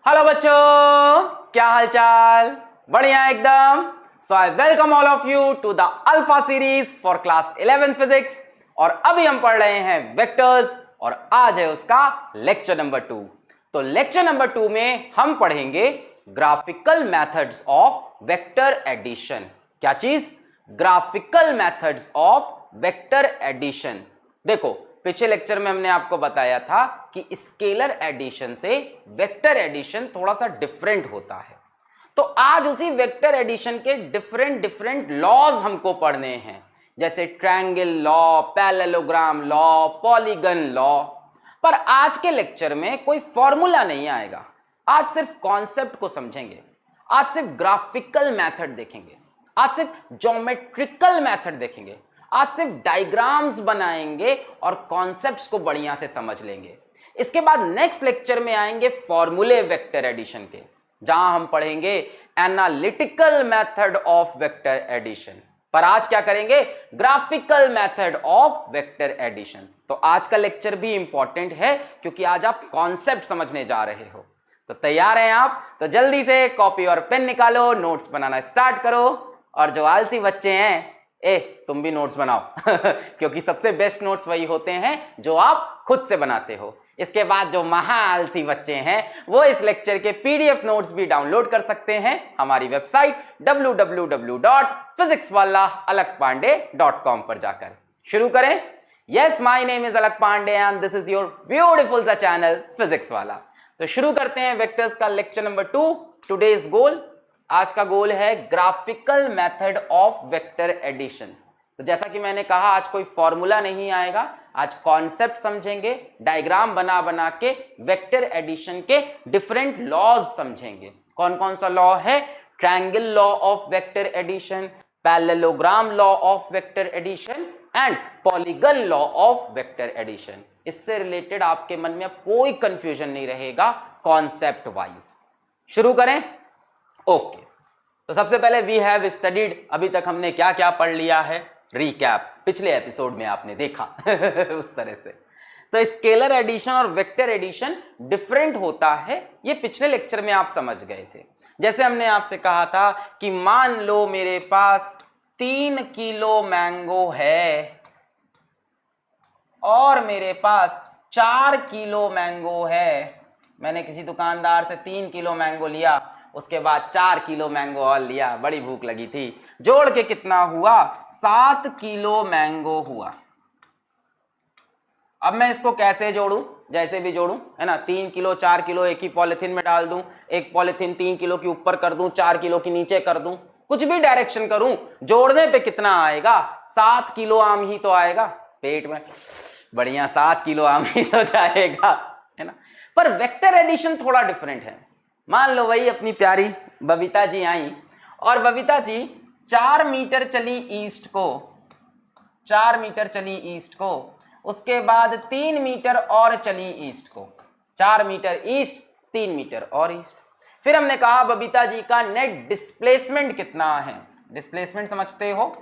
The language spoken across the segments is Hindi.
हेलो बच्चों, क्या हालचाल? बढ़िया एकदम। So I welcome all of you to the alpha series for class 11 physics. और अभी हम पढ़ रहे हैं वेक्टर्स और आज है उसका लेक्चर नंबर 2। तो लेक्चर नंबर 2 में हम पढ़ेंगे graphical methods of vector addition. क्या चीज? Graphical methods of vector addition. देखो, पिछले लेक्चर में हमने आपको बताया था कि स्केलर एडिशन से वेक्टर एडिशन थोड़ा सा डिफरेंट होता है। तो आज उसी वेक्टर एडिशन के डिफरेंट डिफरेंट लॉज हमको पढ़ने हैं, जैसे triangle law, parallelogram law, polygon law. पर आज के लेक्चर में कोई फॉर्मूला नहीं आएगा, आज सिर्फ कॉन्सेप्ट को समझेंगे, आज सिर्फ ग्राफिकल मेथड देखेंगे, आज सिर्फ ज्योमेट्रिकल मेथड देखेंगे, आज सिर्फ डायग्राम्स बनाएंगे और कॉन्सेप्ट्स को बढ़िया से समझ लेंगे। इसके बाद नेक्स्ट लेक्चर में आएंगे फॉर्मूले वेक्टर एडिशन के, जहां हम पढ़ेंगे analytical method of vector addition. पर आज क्या करेंगे? Graphical method of vector addition. तो आज का लेक्चर भी इंपॉर्टेंट है क्योंकि आज आप कॉन्सेप्ट समझने जा रहे हो। तो तैयार हैं आप? तो जल्दी से कॉपी और पेन निकालो, नोट्स बनाना स्टार्ट करो। और जो आलसी बच्चे हैं, तुम भी नोट्स बनाओ क्योंकि सबसे बेस्ट नोट्स वही होते हैं जो आप खुद से बनाते हो। इसके बाद जो महा आलसी बच्चे हैं वो इस लेक्चर के पीडीएफ नोट्स भी डाउनलोड कर सकते हैं हमारी वेबसाइट www.physicswalaalakpande.com पर जाकर। शुरू करें। Yes, my name is Alak Pandey and this is your beautiful सा चैनल फिजिक्स वाला। तो शुरू करते हैं वेक्टर्स का लेक्चर नंबर 2। टुडेज गोल, आज का गोल है graphical method of vector addition. तो जैसा कि मैंने कहा, आज कोई फॉर्मूला नहीं आएगा, आज कॉन्सेप्ट समझेंगे, डायग्राम बना बना के वेक्टर एडिशन के डिफरेंट लॉज समझेंगे। कौन कौन सा लॉ है? Triangle law of vector addition, parallelogram law of vector addition and polygon law of vector addition. इससे रिलेटेड आपके मन में कोई कंफ्यूजन नहीं रहेगा कॉन्सेप्ट वाइज। शुरू करें। ओके, तो सबसे पहले वी हैव स्टडीड, अभी तक हमने क्या क्या पढ़ लिया है? रिकैप, पिछले एपिसोड में आपने देखा उस तरह से। तो स्केलर एडिशन और वेक्टर एडिशन डिफरेंट होता है, ये पिछले लेक्चर में आप समझ गए थे। जैसे हमने आपसे कहा था कि मान लो मेरे पास 3 किलो मैंगो है और मेरे पास 4 किलो मैंगो है। मैंने किसी दुकानदार से 3 किलो मैंगो लिया, उसके बाद 4 किलो मैंगो और लिया, बड़ी भूख लगी थी, जोड़ के कितना हुआ? 7 किलो मैंगो हुआ। अब मैं इसको कैसे जोड़ूं? जैसे भी जोड़ूं, है ना, 3 किलो 4 किलो एक ही पॉलिथीन में डाल दूं, एक पॉलिथीन 3 किलो के ऊपर कर दूं, 4 किलो के नीचे कर दूं, कुछ भी डायरेक्शन करूं, जोड़ने पे कितना आएगा? 7 किलो आम ही तो आएगा पेट में। बढ़िया, 7 किलो आम ही तो जाएगा, है ना। पर वेक्टर एडिशन थोड़ा डिफरेंट है। मान लो वही अपनी प्यारी बबीता जी आई और बबीता जी 4 मीटर चली ईस्ट को, 4 मीटर चली ईस्ट को, उसके बाद 3 मीटर और चली ईस्ट को, 4 मीटर ईस्ट, 3 मीटर और ईस्ट। फिर हमने कहा बबीता जी का नेट डिस्प्लेसमेंट कितना है? डिस्प्लेसमेंट समझते हो?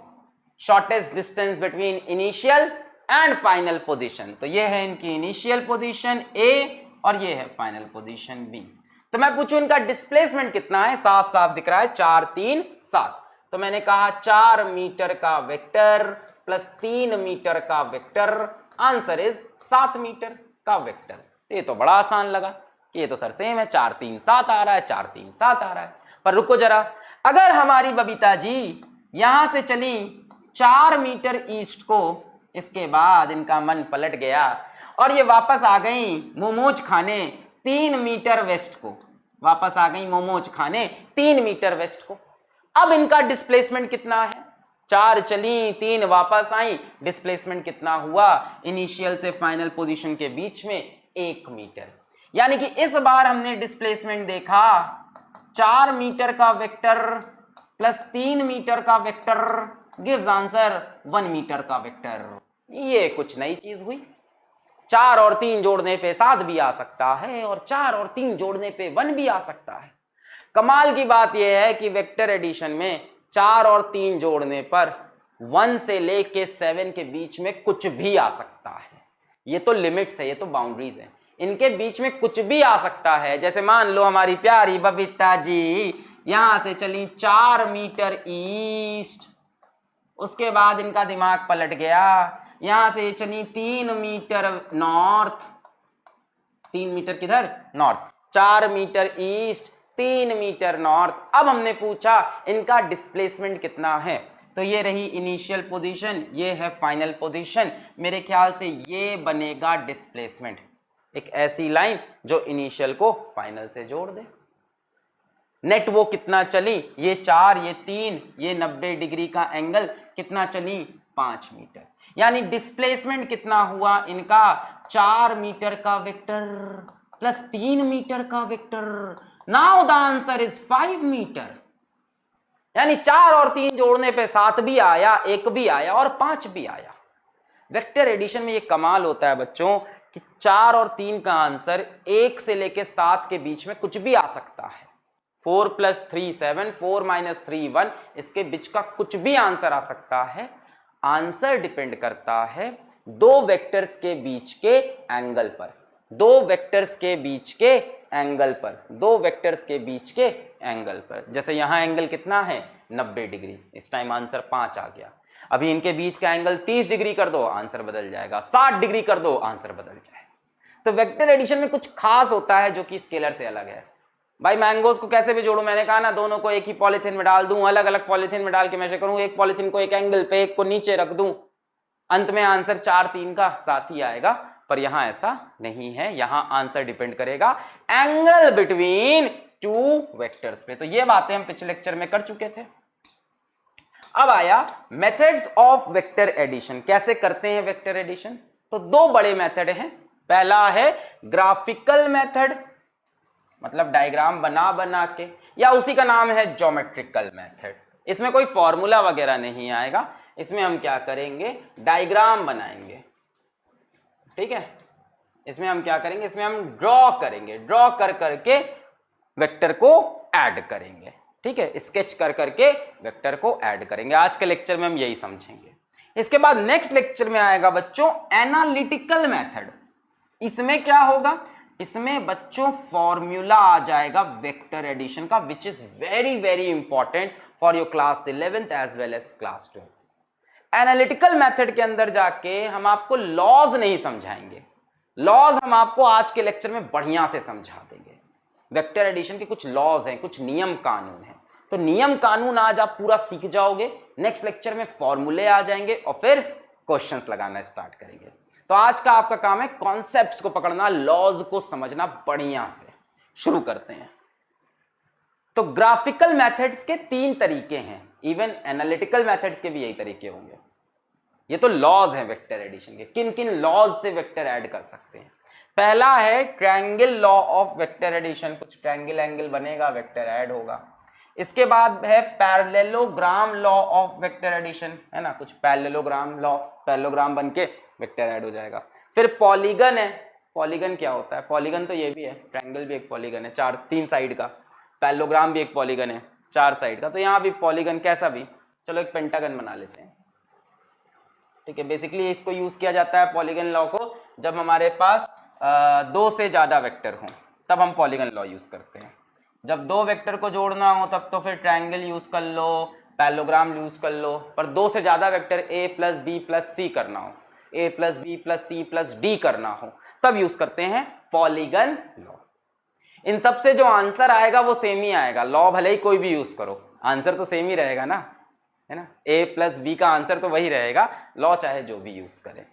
Shortest distance between initial and final position. तो ये है इनकी इनिशियल पोजीशन ए और ये है फाइनल पोजीशन बी। तो मैं पूछूं इनका डिस्प्लेसमेंट कितना है? साफ साफ दिख रहा है, 4 3 7। तो मैंने कहा 4 मीटर का वेक्टर प्लस 3 मीटर का वेक्टर, आंसर इज 7 मीटर का वेक्टर। ये तो बड़ा आसान लगा कि ये तो सर सेम है, 4 3 7 आ रहा है, 4 3 7 आ रहा है। पर रुको जरा, अगर हमारी बबीता जी यहां से चली 4 मीटर ईस्ट को, इसके बाद इनका मन पलट गया और ये वापस आ गई मोमोज खाने 3 मीटर वेस्ट को, वापस आ गई मोमोज खाने 3 मीटर वेस्ट को। अब इनका डिस्प्लेसमेंट कितना है? 4 चली, 3 वापस आई, डिस्प्लेसमेंट कितना हुआ? इनिशियल से फाइनल पोजीशन के बीच में 1 मीटर। यानी कि इस बार हमने डिस्प्लेसमेंट देखा 4 मीटर का वेक्टर प्लस 3 मीटर का वेक्टर गिव्स आंसर 1 मीटर का वेक्टर। ये कुछ नई चीज हुई। 4 और 3 जोड़ने पे 7 भी आ सकता है और 4 और 3 जोड़ने पे 1 भी आ सकता है। कमाल की बात यह है कि वेक्टर एडिशन में 4 और 3 जोड़ने पर 1 से लेके 7 के बीच में कुछ भी आ सकता है। ये तो लिमिट्स है, ये तो बाउंड्रीज है। इनके बीच में कुछ भी आ सकता है। जैसे मान लो हमारी प्यारी बबीता जी यहां से चली 4 मीटर ईस्ट, उसके बाद इनका दिमाग पलट गया, यहां से चली 3 मीटर नॉर्थ, 3 मीटर किधर north, 4 metre east 3 metre north. अब हमने पूछा इनका डिस्प्लेसमेंट कितना है, तो ये रही इनिशियल पोजीशन, ये है फाइनल पोजीशन। मेरे ख्याल से ये बनेगा डिस्प्लेसमेंट, एक ऐसी लाइन जो इनिशियल को फाइनल से जोड़ दे। नेट वो कितना चली, ये 4 ये 3 ये 90 डिग्री का एंगल, कितना चली 5 मीटर, यानी डिस्प्लेसमेंट कितना हुआ इनका 4 मीटर का वेक्टर प्लस 3 मीटर का vector. Now the answer is 5 metre, यानी 4 और 3 जोड़ने पे 7 भी आया, 1 भी आया और 5 भी आया। वेक्टर एडिशन में ये कमाल होता है बच्चों कि 4 और 3 का आंसर 1 से लेके 7 के बीच में कुछ भी आ सकता है। 4 + 3 7, 4 - 3 1, इसके बीच का कुछ भी आंसर आ सकता है। आंसर डिपेंड करता है दो वेक्टर्स के बीच के एंगल पर, दो वेक्टर्स के बीच के एंगल पर, दो वेक्टर्स के बीच के एंगल पर। जैसे यहां एंगल कितना है 90 डिग्री, इस टाइम आंसर 5 आ गया। अभी इनके बीच का एंगल 30 डिग्री कर दो, आंसर बदल जाएगा, 60 डिग्री कर दो, आंसर बदल जाएगा। तो वेक्टर एडिशन में कुछ खास होता है जो कि स्केलर से अलग है। भाई मैंगोज को कैसे भी जोड़ू, मैंने कहा ना दोनों को एक ही पॉलीथिन में डाल दूं, अलग अलग पॉलीथिन में डाल के मेजर करूं, एक पॉलीथिन को एक एंगल पे एक को नीचे रख दूं, अंत में आंसर 4 3 का 7 ही आएगा। पर यहां ऐसा नहीं है, यहां आंसर डिपेंड करेगा एंगल बिटवीन टू वेक्टर्स पे। तो ये बातें हम पिछले लेक्चर में कर चुके थे। अब आया मेथड्स ऑफ वेक्टर एडिशन, कैसे करते हैं वेक्टर एडिशन। तो दो बड़े मेथड हैं, पहला है ग्राफिकल मेथड, मतलब डायग्राम बना बना के, या उसी का नाम है ज्योमेट्रिकल मेथड। इसमें कोई फॉर्मूला वगैरह नहीं आएगा, इसमें हम क्या करेंगे डायग्राम बनाएंगे, ठीक है। इसमें हम क्या करेंगे, इसमें हम ड्रॉ करेंगे, ड्रॉ कर करके वेक्टर को ऐड करेंगे, ठीक है, स्केच कर करके वेक्टर को ऐड करेंगे। आज के लेक्चर में हम यही समझेंगे। इसके बाद नेक्स्ट लेक्चर में आएगा बच्चों एनालिटिकल मेथड। इसमें क्या होगा, इसमें बच्चों फॉर्मूला आ जाएगा वेक्टर एडिशन का, which is very very important for your class 11th as well as class 12th। Analytical method के अंदर जाके हम आपको लॉज नहीं समझाएंगे, लॉज हम आपको आज के लेक्चर में बढ़िया से समझा देंगे। वेक्टर एडिशन के कुछ लॉज हैं, कुछ नियम कानून हैं, तो नियम कानून आज आप पूरा सीख जाओगे। नेक्स्ट लेक्चर में फॉर्मूले आ जाएंगे और फिर क्वेश्चंस लगाना स्टार्ट करेंगे। तो आज का आपका काम है कॉन्सेप्ट्स को पकड़ना, लॉज को समझना बढ़िया से। शुरू करते हैं। तो ग्राफिकल मेथड्स के 3 तरीके हैं, इवन एनालिटिकल मेथड्स के भी यही तरीके होंगे। ये तो लॉज हैं वेक्टर एडिशन के, किन किन लॉज से वेक्टर ऐड कर सकते हैं। पहला है triangle law of vector addition, कुछ ट्रायंगल एंगल बनेगा वेक्टर ऐड होगा। इसके बाद है parallelogram law of vector addition, है ना, कुछ पैरेललोग्राम लॉ, पैरेललोग्राम बनके वेक्टर ऐड हो जाएगा। फिर पॉलीगन है, पॉलीगन क्या होता है, पॉलीगन तो ये भी है, ट्रायंगल भी एक पॉलीगन है 3 साइड का, पैरेललोग्राम भी एक पॉलीगन है 4 साइड का, तो यहाँ भी पॉलीगन कैसा भी, चलो एक पेंटागन बना लेते हैं, ठीक है। बेसिकली इसको यूज किया जाता है पॉलीगन लॉ को जब हमारे पास 2 से ज्यादा वेक्टर हों, तब हम पॉलीगन लॉ यूज करते हैं। जब 2 वेक्टर को जोड़ना हो तब तो फिर ट्रायंगल यूज कर लो, पैरेललोग्राम यूज कर लो, पर 2 से ज्यादा वेक्टर a + b + c करना हो, a + b + c + d करना हो, तब यूज करते हैं पॉलीगन लॉ। इन सब से जो आंसर आएगा वो सेम ही आएगा, लॉ भले ही कोई भी यूज करो, आंसर तो सेम ही रहेगा ना, है ना, a + b का आंसर तो वही रहेगा, लॉ चाहे जो भी यूज करें।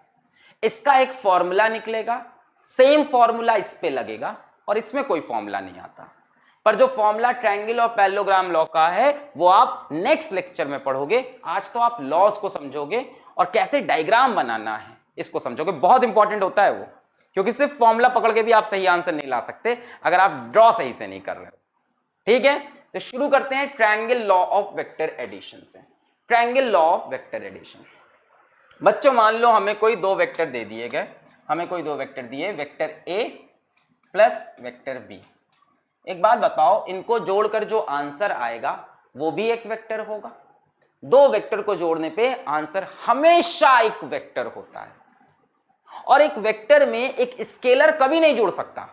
इसका एक फॉर्मूला निकलेगा, सेम फॉर्मूला इस पे लगेगा, और इसमें कोई फॉर्मूला नहीं आता। पर जो फॉर्मूला ट्रायंगल और पैरेललोग्राम लॉ का है वो आप नेक्स्ट लेक्चर में पढ़ोगे। आज तो आप लॉज को समझोगे और कैसे डायग्राम बनाना है इसको समझोगे। बहुत इंपॉर्टेंट होता है वो, क्योंकि सिर्फ फॉर्मूला पकड़ के भी आप सही आंसर नहीं ला सकते अगर आप ड्रॉ सही से नहीं कर रहे हो, ठीक है। तो शुरू करते हैं triangle law of vector addition से। Triangle law of vector addition, बच्चों मान लो हमें कोई 2 वेक्टर दे दिए गए, हमें कोई 2 वेक्टर दिए, वेक्टर a + वेक्टर b। एक बात बताओ, इनको जोड़कर जो आंसर आएगा वो भी एक वेक्टर होगा। 2 वेक्टर को जोड़ने पे आंसर हमेशा एक वेक्टर होता है, और एक वेक्टर में एक स्केलर कभी नहीं जुड़ सकता।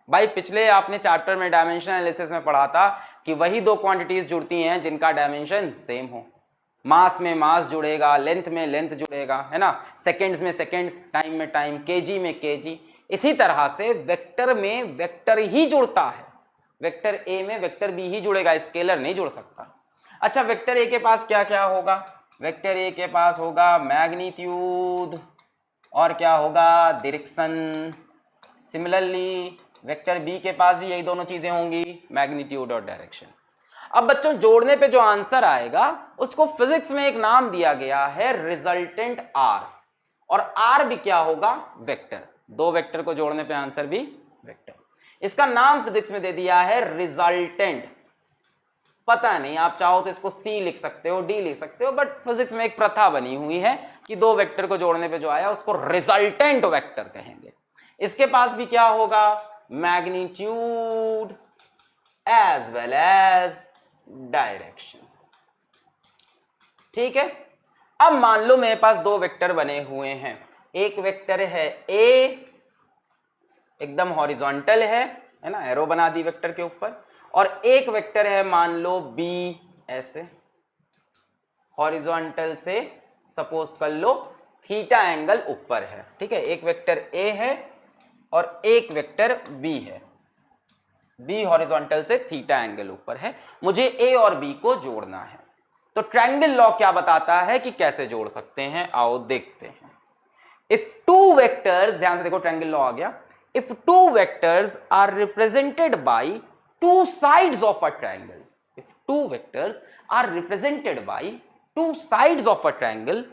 भाई पिछले आपने चैप्टर में डायमेंशन एनालिसिस में पढ़ा था कि वही दो क्वांटिटीज जुड़ती हैं जिनका डायमेंशन सेम हो। मास में मास जुड़ेगा, लेंथ में लेंथ जुड़ेगा, है ना, सेकंड्स में सेकंड्स, टाइम में टाइम, केजी में केजी। इसी तरह से वेक्टर में वेक्टर ही जुड़ता है, वेक्टर ए में वेक्टर बी ही जुड़ेगा, स्केलर नहीं जुड़ सकता। अच्छा, वेक्टर ए के पास क्या क्या होगा? वेक्टर ए के पास होगा मैग्नीट्यूड और क्या होगा, डायरेक्शन। सिमिलरली वेक्टर बी के पास भी यही दोनों चीजें होंगी, मैग्नीट्यूड और डायरेक्शन। अब बच्चों जोड़ने पे जो आंसर आएगा उसको फिजिक्स में एक नाम दिया गया है रिजल्टेंट आर, और आर भी क्या होगा, वेक्टर। दो वेक्टर को जोड़ने पे आंसर भी वेक्टर। इसका नाम फिजिक्स में दे दिया है रिजल्टेंट। पता नहीं, आप चाहो तो इसको सी लिख सकते हो, डी लिख सकते हो, बट फिजिक्स में एक प्रथा बनी हुई है कि दो वेक्टर को जोड़ने पे जो आया उसको रिजल्टेंट वेक्टर कहेंगे। इसके पास भी क्या होगा, magnitude as well as direction. ठीक है। अब मान लो मेरे पास दो वेक्टर बने हुए हैं, एक वेक्टर है ए, एकदम हॉरिजॉन्टल है ना, एरो बना दी वेक्टर के ऊपर, और एक वेक्टर है मान लो बी, ऐसे हॉरिजॉन्टल से सपोज कर लो थीटा एंगल ऊपर है। ठीक है, एक वेक्टर ए है और एक वेक्टर बी है, बी हॉरिजॉन्टल से थीटा एंगल ऊपर है, मुझे ए और बी को जोड़ना है। तो ट्रायंगल लॉ क्या बताता है कि कैसे जोड़ सकते हैं, आओ देखते हैं। इफ टू वेक्टर्स, ध्यान से देखो ट्रायंगल लॉ आ गया, if two vectors are represented by two sides of a triangle, if two vectors are represented by two sides of a triangle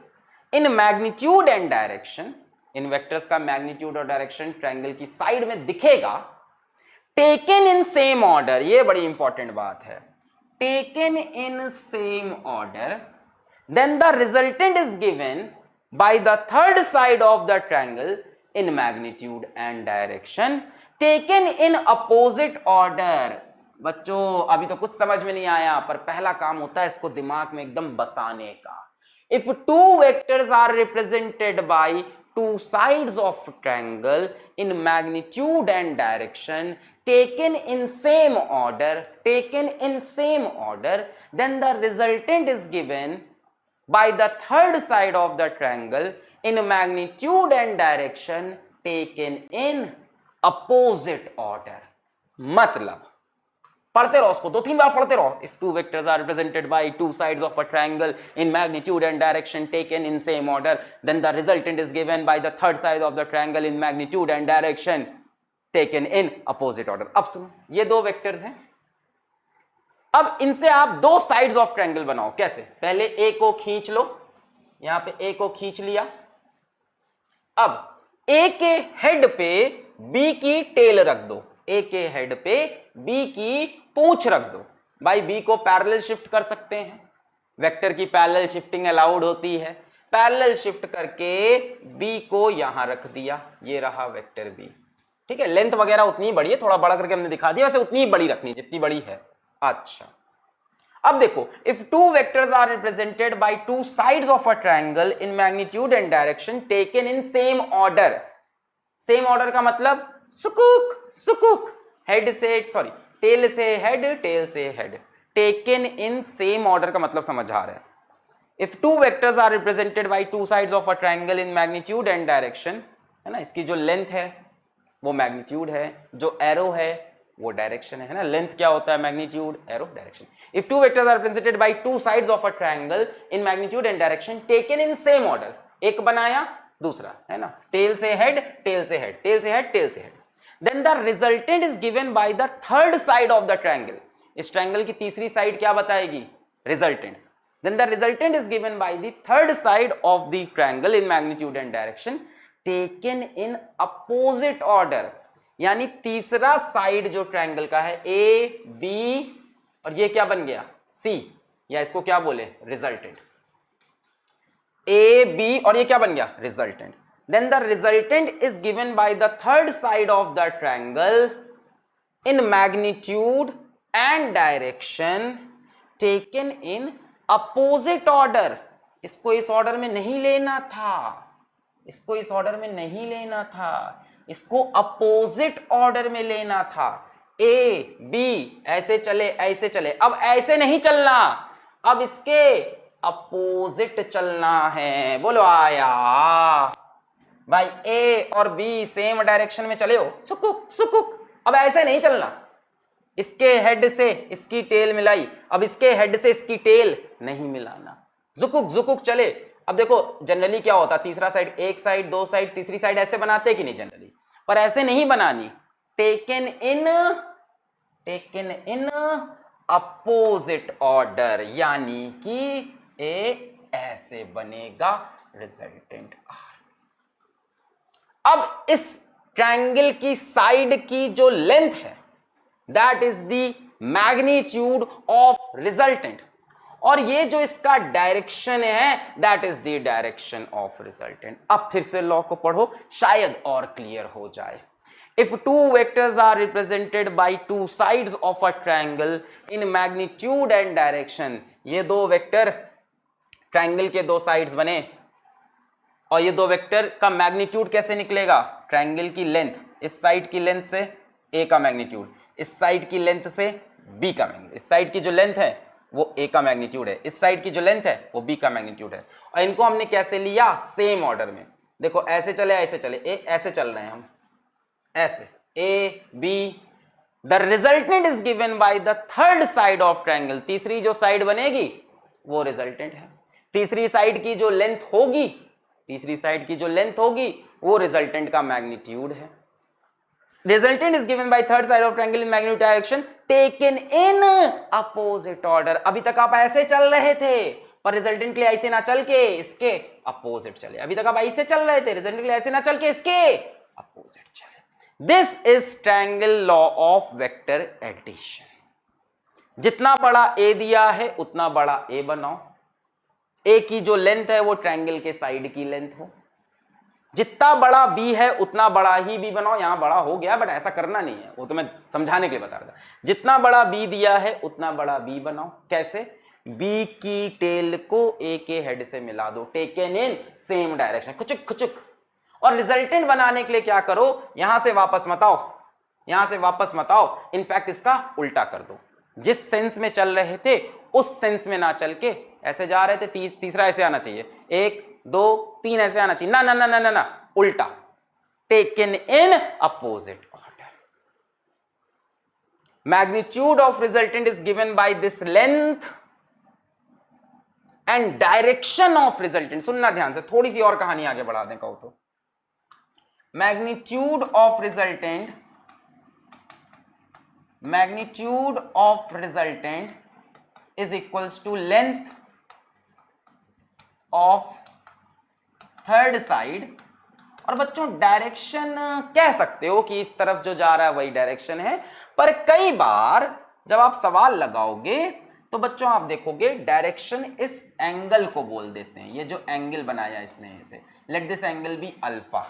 in magnitude and direction, इन वेक्टर्स का मैग्नीट्यूड और डायरेक्शन ट्रायंगल की साइड में दिखेगा, टेकन इन सेम ऑर्डर, ये बड़ी इंपॉर्टेंट बात है, taken in same order, then the resultant is given by the third side of the triangle in magnitude and direction taken in opposite order। बच्चों अभी तो कुछ समझ में नहीं आया, पर पहला काम होता है इसको दिमाग में एकदम बसाने का। If two vectors are represented by two sides of triangle in magnitude and direction taken in same order, taken in same order, then the resultant is given by the third side of the triangle in magnitude and direction taken in opposite order। मतलब पढ़ते रहो उसको, दो तीन बार पढ़ते रहो। If two vectors are represented by two sides of a triangle in magnitude and direction taken in same order, then the resultant is given by the third side of the triangle in magnitude and direction taken in opposite order. अब सुनो, ये दो वेक्टर्स हैं, अब इनसे आप दो साइड्स ऑफ ट्रायंगल बनाओ। कैसे? पहले ए को खींच लो, यहां पे ए को खींच लिया, अब ए के हेड पे बी की टेल रख दो, ए के हेड पे बी की पूंछ रख दो। भाई बी को पैरेलल शिफ्ट कर सकते हैं, वेक्टर की पैरेलल शिफ्टिंग अलाउड होती है, पैरेलल शिफ्ट करके बी को यहां रख दिया, ये रहा वेक्टर बी। ठीक है, लेंथ वगैरह उतनी ही बड़ी है, थोड़ा बड़ा करके हमने दिखा दिया, वैसे उतनी ही बड़ी रखनी जितनी बड़ी है। अच्छा, अब देखो, if two vectors are represented by two sides of a triangle in magnitude and direction taken in same order, same order का मतलब सुकुक सुकुक, हेड से सॉरी टेल से हेड, टेल से head, taken in same order का मतलब समझ आ रहा है। If two vectors are represented by two sides of a triangle in magnitude and direction, है ना, इसकी जो लेंथ है वो मैग्नीट्यूड है, जो एरो है वो डायरेक्शन है ना, लेंथ क्या होता है, magnitude, arrow, direction. If two vectors are represented by two sides of a triangle in magnitude and direction taken in same order, एक बनाया दूसरा, है ना, टेल से हेड, टेल से हेड, टेल से हेड, टेल से head, then the resultant is given by the third side of the triangle। इस ट्रायंगल की तीसरी साइड क्या बताएगी, resultant. then the resultant is given by the third side of the triangle in magnitude and direction taken in opposite order, यानी तीसरा साइड जो ट्रायंगल का है ए बी और ये क्या बन गया सी, या इसको क्या बोले, रिजल्टेंट, ए बी और ये क्या बन गया, resultant. then the resultant is given by the third side of the triangle in magnitude and direction taken in opposite order। इसको इस ऑर्डर में नहीं लेना था, इसको इस ऑर्डर में नहीं लेना था, इसको अपोजिट ऑर्डर में लेना था। ए बी ऐसे चले ऐसे चले, अब ऐसे नहीं चलना, अब इसके अपोजिट चलना है। बोलो आया भाई, ए और बी सेम डायरेक्शन में चले हो, सुकुक सुकुक। अब ऐसे नहीं चलना, इसके हेड से इसकी टेल मिलाई, अब इसके हेड से इसकी टेल नहीं मिलाना, जुकुक जुकुक चले। अब देखो जनरली क्या होता, तीसरा साइड, एक साइड, दो साइड, तीसरी साइड ऐसे बनाते कि नहीं जनरली, पर ऐसे नहीं बनानी। टेकन इन अपोजिट ऑर्डर, यानी कि ए ऐसे बनेगा, रिजल्टेंट आर। अब इस ट्रायंगल की साइड की जो लेंथ है that is the magnitude of resultant, और ये जो इसका डायरेक्शन है that is the direction of resultant. अब फिर से लॉ को पढ़ो, शायद और क्लियर हो जाए। If two vectors are represented by two sides of a triangle in magnitude and direction, ये दो वेक्टर ट्रायंगल के दो साइड्स बने, और ये दो वेक्टर का मैग्नीट्यूड कैसे निकलेगा, ट्रायंगल की लेंथ, इस साइड की लेंथ से ए का मैग्नीट्यूड, इस साइड की लेंथ से बी का मैग्नीट्यूड, इस साइड की जो लेंथ है वो ए का मैग्नीट्यूड है, इस साइड की जो लेंथ है वो बी का मैग्नीट्यूड है। और इनको हमने कैसे लिया, सेम ऑर्डर में। देखो ऐसे चले ऐसे चले, ऐसे चल रहे हैं हम, ऐसे A B, the resultant is given by the third side of triangle, तीसरी जो साइड बनेगी वो रिजल्टेंट है, तीसरी साइड की जो लेंथ होगी, तीसरी साइड की जो लेंथ होगी वो रिजल्टेंट का मैग्नीट्यूड है। Resultant is given by third side of triangle in magnitude direction taken in opposite order. अभी तक आप ऐसे चल रहे थे, पर रिजल्टेंट के लिए ऐसे ना चल के इसके अपोजिट चले। अभी तक आप ऐसे चल रहे थे, रिजल्टेंट के लिए ऐसे ना चल के इसके अपोजिट चले। This is triangle law of vector addition. जितना बड़ा ए दिया है उतना बड़ा ए बनाओ, ए की जो लेंथ है वो ट्रायंगल के साइड की लेंथ हो, जितना बड़ा बी है उतना बड़ा ही बी बनाओ। यहां बड़ा हो गया बट ऐसा करना नहीं है, वो तो मैं समझाने के लिए बता रहा था। जितना बड़ा बी दिया है उतना बड़ा बी बनाओ। कैसे, बी की टेल को ए के हेड से मिला दो, टेकन इन सेम डायरेक्शन, खुचुक खुचुक। और रिजल्टेंट बनाने के लिए क्या करो, यहां से वापस मत आओ, यहां से वापस मत आओ, इनफैक्ट इसका उल्टा कर दो। जिस सेंस में चल रहे थे उस सेंस में ना चल के ऐसे जा रहे थे, तीसरा ऐसे आना चाहिए, 1 2 3 ऐसे आना चाहिए, ना ना ना ना ना, ना उल्टा, taken in opposite order. Magnitude of resultant is given by this length and direction of resultant. सुनना ध्यान से, थोड़ी सी और कहानी आगे बढ़ा दें कहो तो। Magnitude of resultant, magnitude of resultant is equals to length of third side. और बच्चों डायरेक्शन कह सकते हो कि इस तरफ जो जा रहा है वही डायरेक्शन है, पर कई बार जब आप सवाल लगाओगे तो बच्चों आप देखोगे डायरेक्शन इस एंगल को बोल देते हैं। ये जो एंगल बनाया इसने, इसे let this angle be alpha,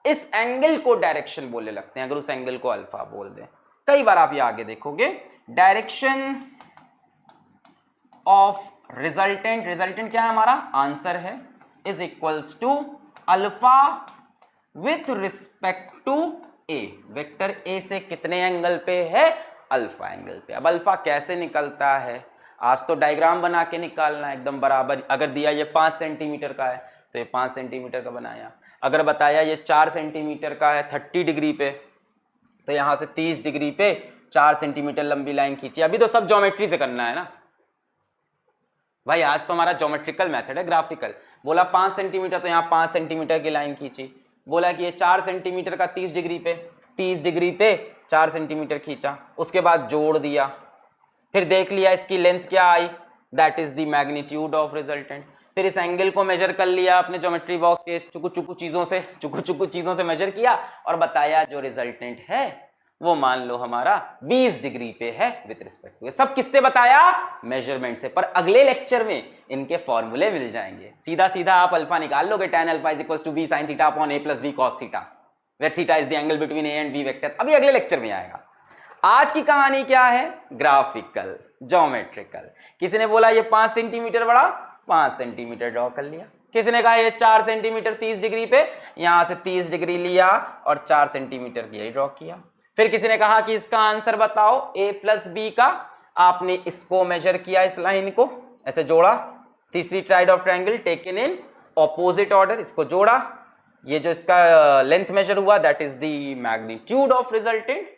इस एंगल को डायरेक्शन बोलने लगते हैं अगर उस एंगल को अल्फा बोल दें। कई बार आप ये आगे देखोगे, डायरेक्शन ऑफ रिजल्टेंट, रिजल्टेंट क्या है हमारा, आंसर है, is equals to alpha with respect to A. Vector A से कितने एंगल पे है, अल्फा एंगल पे। अब अल्फा कैसे निकलता है, आज तो डायग्राम बना के निकालना है एकदम बराबर। अगर दिया ये 5 सेंटीमीटर का है तो ये 5 सेंटीमीटर का बनाया, अगर बताया ये 4 सेंटीमीटर का है 30 डिग्री पे, तो यहां से 30 डिग्री पे 4 सेंटीमीटर लंबी लाइन खींची। अभी तो सब ज्योमेट्री से करना है ना भाई, आज तो हमारा ज्योमेट्रिकल मेथड है, ग्राफिकल। बोला 5 सेंटीमीटर तो यहाँ 5 सेंटीमीटर की लाइन खींची। बोला कि ये 4 सेंटीमीटर का 30 डिग्री पे, 30 डिग्री पे 4 सेंटीमीटर खींचा, उसके बाद जोड़ दिया, फिर देख लिया इसकी लेंथ क्या आई, that is the magnitude of resultant. फिर इस एंगल को मेजर कर लिया अपने ज्योमेट्री बॉक्स के चुकू चुकू चीजों से मेजर किया और बताया जो रिजल्टेंट है वो मान लो हमारा 20 डिग्री पे है विद रिस्पेक्ट टू। सब किससे बताया, मेजरमेंट से। पर अगले लेक्चर में इनके फॉर्मूले मिल जाएंगे, सीधा सीधा आप अल्फा निकाल लोगे, tan alpha is equals to b sin theta upon a plus b cos theta, where theta is the angle between a and b vector. अभी अगले लेक्चर में आएगा। आज की कहानी क्या है, ग्राफिकल, ज्योमेट्रिकल। किसी ने बोला ये 5 सेंटीमीटर बड़ा, 5 सेंटीमीटर ड्रॉ कर लिया। किसी ने कहा ये 4 सेंटीमीटर 30 डिग्री पे, यहां से 30 डिग्री लिया और 4 सेंटीमीटर ये ड्रॉ किया। फिर किसी ने कहा कि इसका आंसर बताओ a प्लस बी का, आपने इसको मेजर किया, इस लाइन को ऐसे जोड़ा, तीसरी side of triangle taken in opposite order, इसको जोड़ा, ये जो इसका लेंथ मेजर हुआ that is the magnitude of resultant.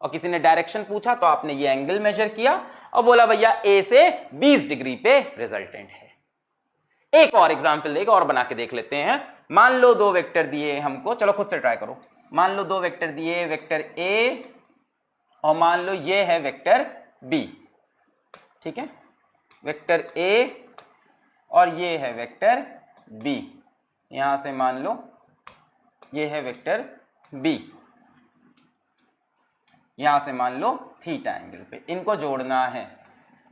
और किसी ने डायरेक्शन पूछा तो आपने ये एंगल मेजर किया और बोला भैया ए से 20 डिग्री पे रिजल्टेंट है। एक और एग्जांपल देगा और बना के देख लेते हैं। मान लो दो वेक्टर दिए हमको, चलो खुद से ट्राई करो। मान लो दो वेक्टर दिए, वेक्टर ए और मान लो ये है वेक्टर बी, ठीक है, वेक्टर ए और ये है वेक्टर बी, यहां से मान लो ये है वेक्टर बी, यहां से मान लो थीटा एंगल पे, इनको जोड़ना है,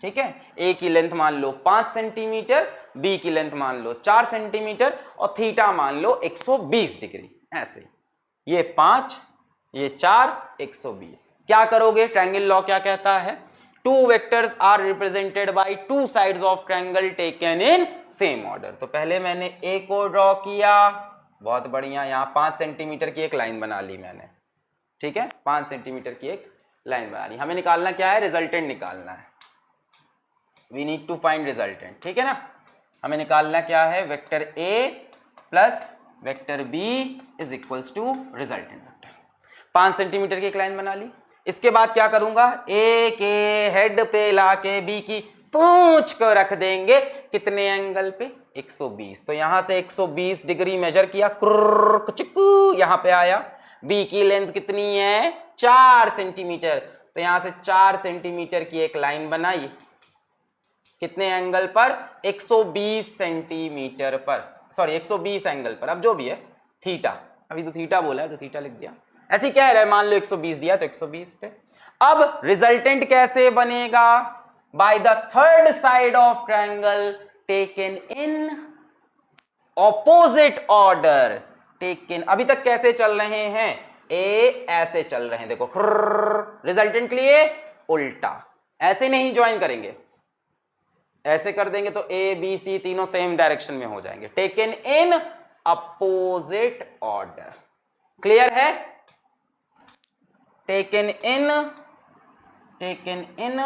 ठीक है। ए की लेंथ मान लो 5 सेंटीमीटर, बी की लेंथ मान लो 4 सेंटीमीटर और थीटा मान लो 120 डिग्री, ऐसे ये 5 ये 4 120। क्या करोगे, ट्रायंगल लॉ क्या कहता है, two vectors are represented by two sides of triangle taken in same order. तो पहले मैंने ए को ड्रॉ किया, बहुत बढ़िया, यहां 5 सेंटीमीटर की एक लाइन बना ली मैंने, ठीक है, 5 सेंटीमीटर की एक लाइन बना ली। हमें निकालना क्या है, रिजल्टेंट निकालना है, we need to find resultant, ठीक है ना। हमें निकालना क्या है, vector A plus vector B is equals to resultant vector. 5 centimetre की एक लाइन बना ली। इसके बाद क्या करूंगा, ए के हेड पे लाके बी की पूंछ को रख देंगे, कितने एंगल पे, 120। तो यहां से 120 डिग्री मेजर किया, यहां पे आया। बी की लेंथ कितनी है, 4 सेंटीमीटर, तो यहां से 4 सेंटीमीटर की एक लाइन बनाई, कितने एंगल पर, 120 सेंटीमीटर पर, सॉरी 120 एंगल पर, अब जो भी है थीटा, अभी तो थीटा बोला है तो थीटा लिख दिया, ऐसे ही कह रहा है, मान लो 120 दिया तो 120 पे। अब रिजल्टेंट कैसे बनेगा, bye the third side of triangle taken in opposite order, taken, अभी तक कैसे चल रहे हैं, ए ऐसे चल रहे हैं, देखो रिजल्टेंट के लिए उल्टा, ऐसे नहीं ज्वाइन करेंगे, ऐसे कर देंगे तो ए बी सी तीनों सेम डायरेक्शन में हो जाएंगे, taken in opposite order, clear है, टेकन इन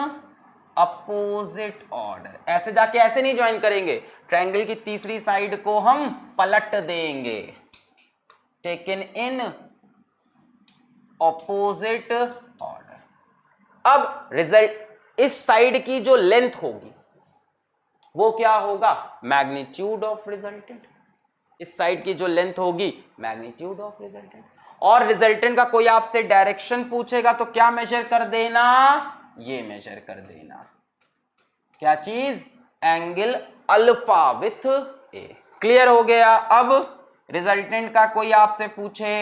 अपोजिट ऑर्डर, ऐसे जाके ऐसे नहीं ज्वाइन करेंगे, ट्रायंगल की तीसरी साइड को हम पलट देंगे, टेकन इन अपोजिट ऑर्डर। अब रिजल्ट, इस साइड की जो लेंथ होगी वो क्या होगा, मैग्नीट्यूड ऑफ रिजल्टेंट, इस साइड की जो लेंथ होगी मैग्नीट्यूड ऑफ रिजल्टेंट। और रिजल्टेंट का कोई आपसे डायरेक्शन पूछेगा तो क्या मेजर कर देना, ये मेजर कर देना, क्या चीज, angle alpha with A, clear हो गया। अब रिजल्टेंट का कोई आपसे पूछे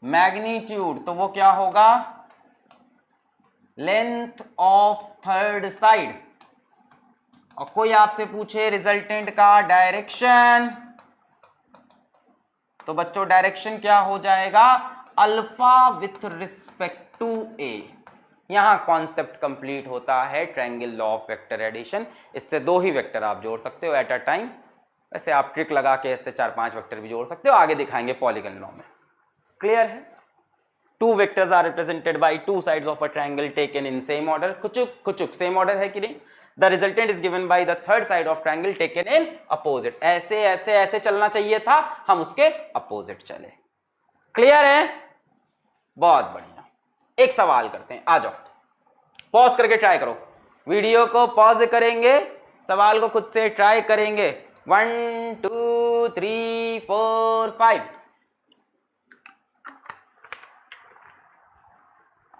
मैग्नीट्यूड, तो वो क्या होगा, लेंथ ऑफ थर्ड साइड, और कोई आपसे पूछे रिजल्टेंट का डायरेक्शन, तो बच्चों डायरेक्शन क्या हो जाएगा, alpha with respect to A. यहां कॉन्सेप्ट कंप्लीट होता है triangle law of vector addition, इससे 2 ही वेक्टर आप जोड़ सकते हो एट अ टाइम, वैसे आप ट्रिक लगा के इससे 4-5 वेक्टर भी जोड़ सकते हो, आगे दिखाएंगे पॉलीगन लॉ में, क्लियर है। Two vectors are represented by two sides of a triangle taken in same order, कुछ सेम ऑर्डर है कि नहीं, the resultant is given by the third side of triangle taken in opposite, ऐसे ऐसे ऐसे चलना चाहिए था, हम उसके अपोजिट चले, क्लियर है, बहुत बढ़िया। एक सवाल करते हैं, आ जाओ, पॉज करके ट्राई करो, वीडियो को पॉज करेंगे, सवाल को खुद से ट्राई करेंगे, 1 2 3 4 5।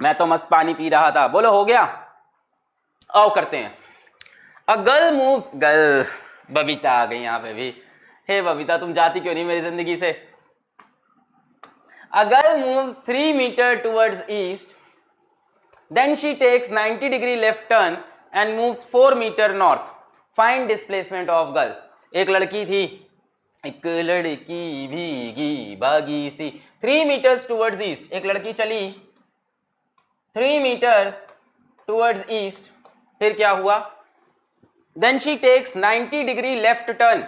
मैं तो मस्त पानी पी रहा था, बोलो हो गया, आओ करते हैं। A girl moves, girl, Babita आ गई यहां पे भी, हे बबीता तुम जाती क्यों नहीं मेरी जिंदगी से। A girl moves 3 metre towards east, then she takes 90 degree left turn and moves 4 metre north, find displacement of girl. एक लड़की थी, एक लड़की भीगी भागी सी, 3 मीटर्स टुवर्ड्स ईस्ट, एक लड़की चली 3 मीटर टुवर्ड्स ईस्ट, फिर क्या हुआ, then she takes 90 degree left turn,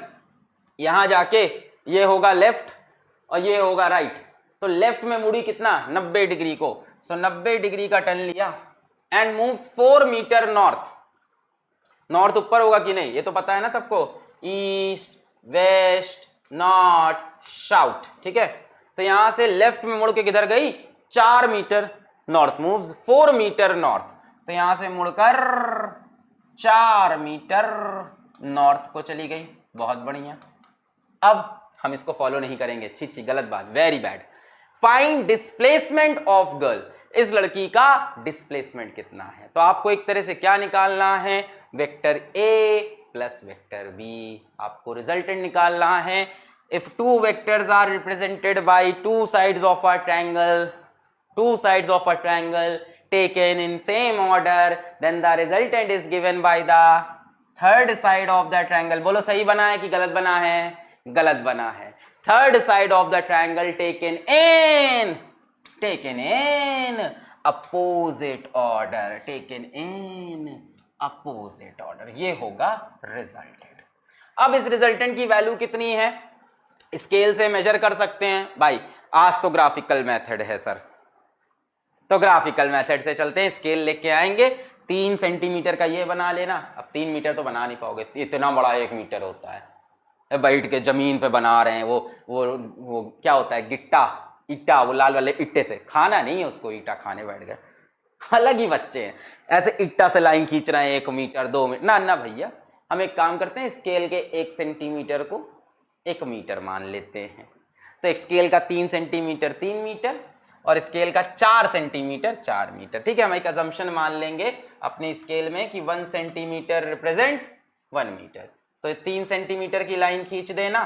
यहां जाके ये होगा लेफ्ट और ये होगा राइट, तो लेफ्ट में मुड़ी कितना 90 डिग्री को, सो 90 डिग्री का टर्न लिया and moves 4 metre north. North ऊपर होगा कि नहीं ये तो पता है ना सबको, ईस्ट वेस्ट नॉर्थ साउथ, ठीक है। तो यहां से लेफ्ट में मुड़ के किधर गई 4 metre north, moves 4 metre north, तो यहां से मुड़कर 4 मीटर नॉर्थ को चली गई। बहुत बढ़िया। अब हम इसको फॉलो नहीं करेंगे, छी गलत बात, very bad. Find displacement of girl, इस लड़की का डिस्प्लेसमेंट कितना है, तो आपको एक तरह से क्या निकालना है, vector A plus vector B, आपको रिजल्टेंट निकालना है। If two vectors are represented by two sides of a triangle, two sides of a triangle taken in same order, then the resultant is given by the third side of the triangle। बोलो सही बना है कि गलत बना है, गलत बना है। third side of the triangle taken in opposite order, taken in opposite order, ये होगा रिजल्टेंट। अब इस रिजल्टेंट की वैल्यू कितनी है, स्केल से मेजर कर सकते हैं भाई, आज तो ग्राफिकल मेथड है सर, तो ग्राफिकल मेथड से चलते हैं, स्केल लेके आएंगे, 3 सेंटीमीटर का ये बना लेना। अब 3 मीटर तो बना नहीं पाओगे, इतना बड़ा 1 मीटर होता है, बैठ के जमीन पे बना रहे हैं, वो क्या होता है गिट्टा ईटा, वो लाल वाले ईटे से, खाना नहीं है उसको, ईटा खाने बैठ गए, अलग ही बच्चे हैं, ऐसे ईटा से लाइन खींच रहे हैं 1 मीटर 2 मीटर, ना ना भैया, हम एक काम करते हैं, स्केल के 1 सेंटीमीटर को 1 मीटर मान लेते हैं, तो स्केल का 3 सेंटीमीटर 3 मीटर और स्केल का 4 सेंटीमीटर 4 मीटर, ठीक है। हम एक अजम्पशन मान लेंगे अपने स्केल में कि 1 सेंटीमीटर रिप्रेजेंट्स 1 मीटर, तो 3 सेंटीमीटर की लाइन खींच देना,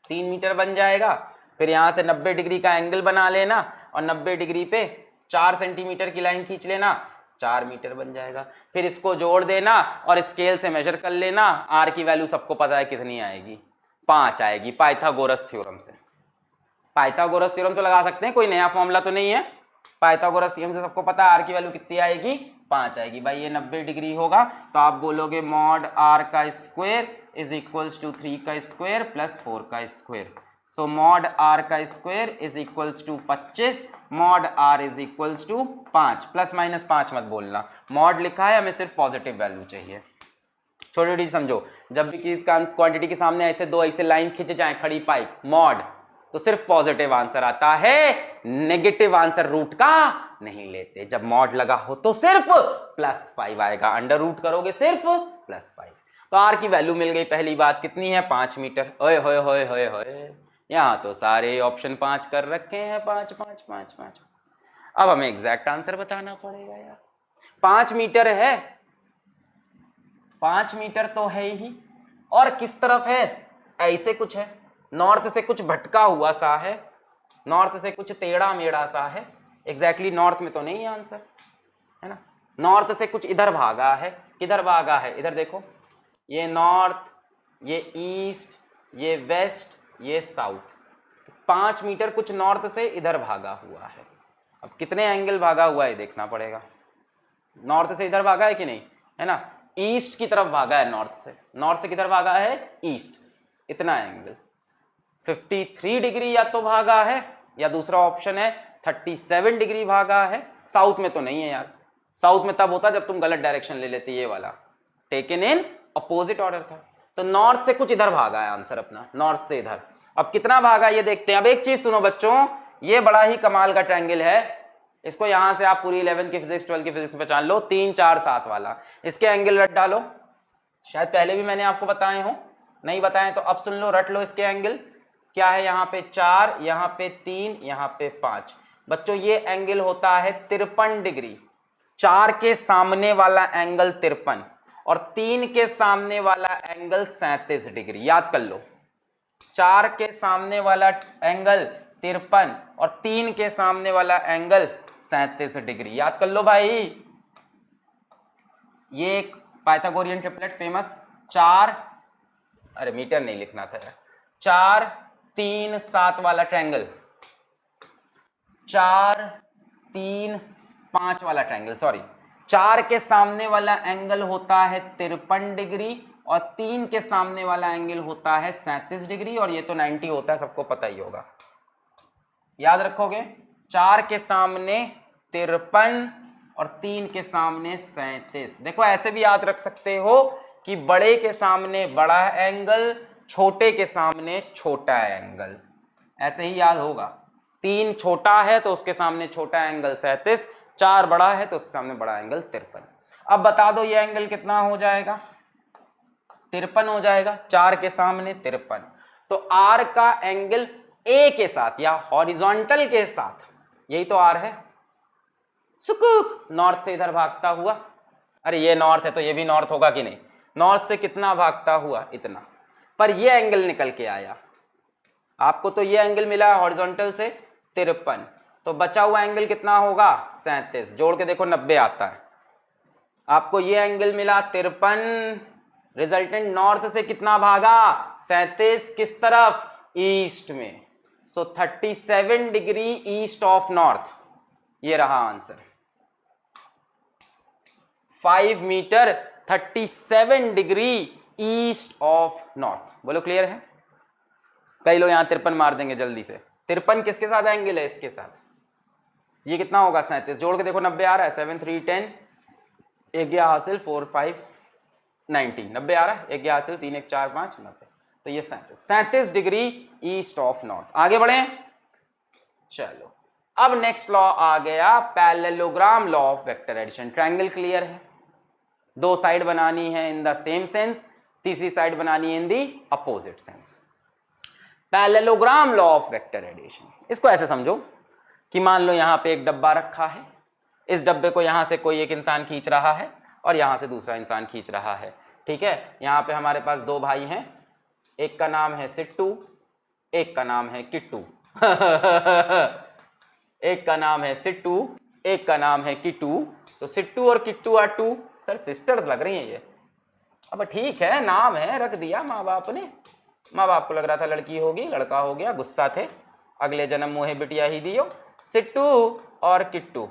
3 मीटर बन जाएगा। फिर यहाँ से 90 डिग्री का एंगल बना लेना और 90 डिग्री पे 4 सेंटीमीटर की लाइन खींच लेना, 4 मीटर बन जाएगा। फिर इसको जोड़ देना और स्केल से मेजर कर लेना, आर की वैल्यू सबको पता है कितनी आएगी, 5 आएगी, पाइथागोरस थ्योरम से। पाइथागोरस थ्योरम तो लगा सकते हैं, कोई नया फॉर्मूला तो नहीं है, पाइथागोरस थ्योरम से सबको पता है आर की वैल्यू कितनी आएगी, 5 आएगी। भाई ये 90 डिग्री होगा तो आप बोलोगे मॉड आर का स्क्वायर इज इक्वल्स टू 3 का स्क्वायर प्लस 4 का स्क्वायर, सो मॉड आर का square is equals to 25, mod R is equals to 5, plus minus 5 मत बोलना, मॉड लिखा है, हमें सिर्फ पॉजिटिव वैल्यू चाहिए। छोटी छोटी समझो, जब भी किसी क्वांटिटी के सामने ऐसे दो ऐसे लाइन खिंच जाए खड़ी पाइप मॉड, तो सिर्फ पॉजिटिव आंसर आता है, नेगेटिव आंसर रूट का नहीं लेते। जब मॉड लगा हो तो सिर्फ +5 आएगा, अंडर रूट करोगे सिर्फ +5। तो आर की वैल्यू मिल गई, पहली बात कितनी है 5 मीटर। ओए होए होए होए होए, यहां तो सारे ऑप्शन 5 कर रखे हैं, 5 5 5 5। अब हमें एग्जैक्ट आंसर बताना पड़ेगा यार, 5 मीटर है, 5 मीटर तो है ही, और किस तरफ है, ऐसे कुछ है, नॉर्थ से कुछ भटका हुआ सा है, नॉर्थ से कुछ टेढ़ा मेढ़ा सा है, एग्जैक्टली नॉर्थ में तो नहीं है आंसर, है ना। नॉर्थ से कुछ इधर भागा है, किधर भागा है, इधर देखो, ये नॉर्थ, ये ईस्ट, ये वेस्ट, ये साउथ, 5 मीटर कुछ नॉर्थ से इधर भागा हुआ है। अब कितने एंगल भागा हुआ है देखना पड़ेगा, नॉर्थ से इधर भागा है कि नहीं, है ना, ईस्ट की तरफ भागा है, नॉर्थ से किधर भागा है, ईस्ट, इतना एंगल 53 डिग्री या तो भागा है, या दूसरा ऑप्शन है 37 डिग्री भागा है। साउथ में तो नहीं है यार, साउथ में तब होता जब तुम गलत डायरेक्शन ले लेते, ये वाला टेकन इन अपोजिट ऑर्डर था, तो नॉर्थ से कुछ इधर भागा है आंसर अपना, नॉर्थ से इधर। अब कितना भागा ये देखते हैं। अब एक चीज सुनो बच्चों, ये बड़ा ही कमाल का ट्रायंगल है, इसको यहां से आप पूरी 11 की फिजिक्स 12 की फिजिक्स पहचान लो, 3 4 7 वाला, इसके एंगल रट डालो, शायद पहले भी मैंने आपको बताए हो, नहीं बताए तो अब सुन लो, रट लो इसके एंगल क्या है, यहाँ पे 4, यहाँ पे 3, यहाँ पे 5। बच्चों ये एंगल होता है 53 डिग्री, 4 के सामने वाला एंगल 53 और 3 के सामने वाला एंगल 37 डिग्री, याद कर लो, 4 के सामने वाला एंगल 53 और 3 के सामने वाला एंगल 37 डिग्री, याद कर लो भाई। ये एक पाइथागोरियन ट्रिपलेट फेमस, 4, अरे मीटर नहीं लिखना था यार, 4 3 7 वाला ट्रायंगल, 4 3 5 वाला ट्रायंगल, सॉरी 4 के सामने वाला एंगल होता है 53 डिग्री और 3 के सामने वाला एंगल होता है 37 डिग्री, और ये तो 90 होता है, सबको पता ही होगा, याद रखोगे। 4 के सामने 53 और 3 के सामने 37। देखो ऐसे भी याद रख सकते हो कि बड़े के सामने बड़ा एंगल, छोटे के सामने छोटा एंगल, ऐसे ही याद होगा। 3 छोटा है तो उसके सामने छोटा एंगल 37, 4 बड़ा है तो उसके सामने बड़ा एंगल 53। अब बता दो ये एंगल कितना हो जाएगा, 53 हो जाएगा, 4 के सामने 53। तो आर का एंगल ए के साथ या हॉरिजॉन्टल के साथ, यही तो आर है, सुकूक नॉर्थ से इधर भागता हुआ, अरे ये नॉर्थ है तो ये भी नॉर्थ होगा कि नहीं, नॉर्थ से कितना भागता हुआ, इतना, पर ये एंगल निकल के आया। आपको तो ये एंगल मिला है हॉरिजॉन्टल से 53, तो बचा हुआ एंगल कितना होगा 37, जोड़ के देखो 90 आता है। आपको ये एंगल मिला 53, रिजल्टेंट नॉर्थ से कितना भागा 37, किस तरफ, ईस्ट में, so 37 degree east of north, ये रहा answer. 5 metre 37 degree east of north. बोलो क्लियर है। कई लोग यहां 53 मार देंगे जल्दी से। 53 किसके साथ एंगल है, इसके साथ, ये कितना होगा 37, जोड़ के देखो 90 आ रहा है, 7 3 10, एक गया हासिल, 4 5 90, 90 आ रहा है, एक गया हासिल, 3 1 4 5 90, तो ये 37 डिग्री ईस्ट ऑफ नॉर्थ। आगे बढ़े, चलो अब नेक्स्ट लॉ आ गया parallelogram law of vector addition. Triangle clear है, 2 साइड बनानी है इन द सेम सेंस, तीसरी साइड बनानी है in the opposite sense. Parallelogram law of vector addition, इसको ऐसे समझो कि मान लो यहां पे एक डब्बा रखा है, इस डब्बे को यहां से कोई एक इंसान खींच रहा है और यहां से दूसरा इंसान खींच रहा है, ठीक है। यहां पे हमारे पास 2 भाई हैं, एक का नाम है सिट्टू, एक का नाम है किट्टू एक का नाम है सिट्टू, एक का नाम है किट्टू, तो सिट्टू और किट्टू आर 2, सर सिस्टर्स लग रही हैं ये, अब ठीक है नाम है रख दिया माँ बाप ने, माँ बाप को लग रहा था लड़की होगी, लड़का हो गया, गुस्सा थे, अगले जन्म मोहे बिटिया ही दियो। सिट्टू और किट्टू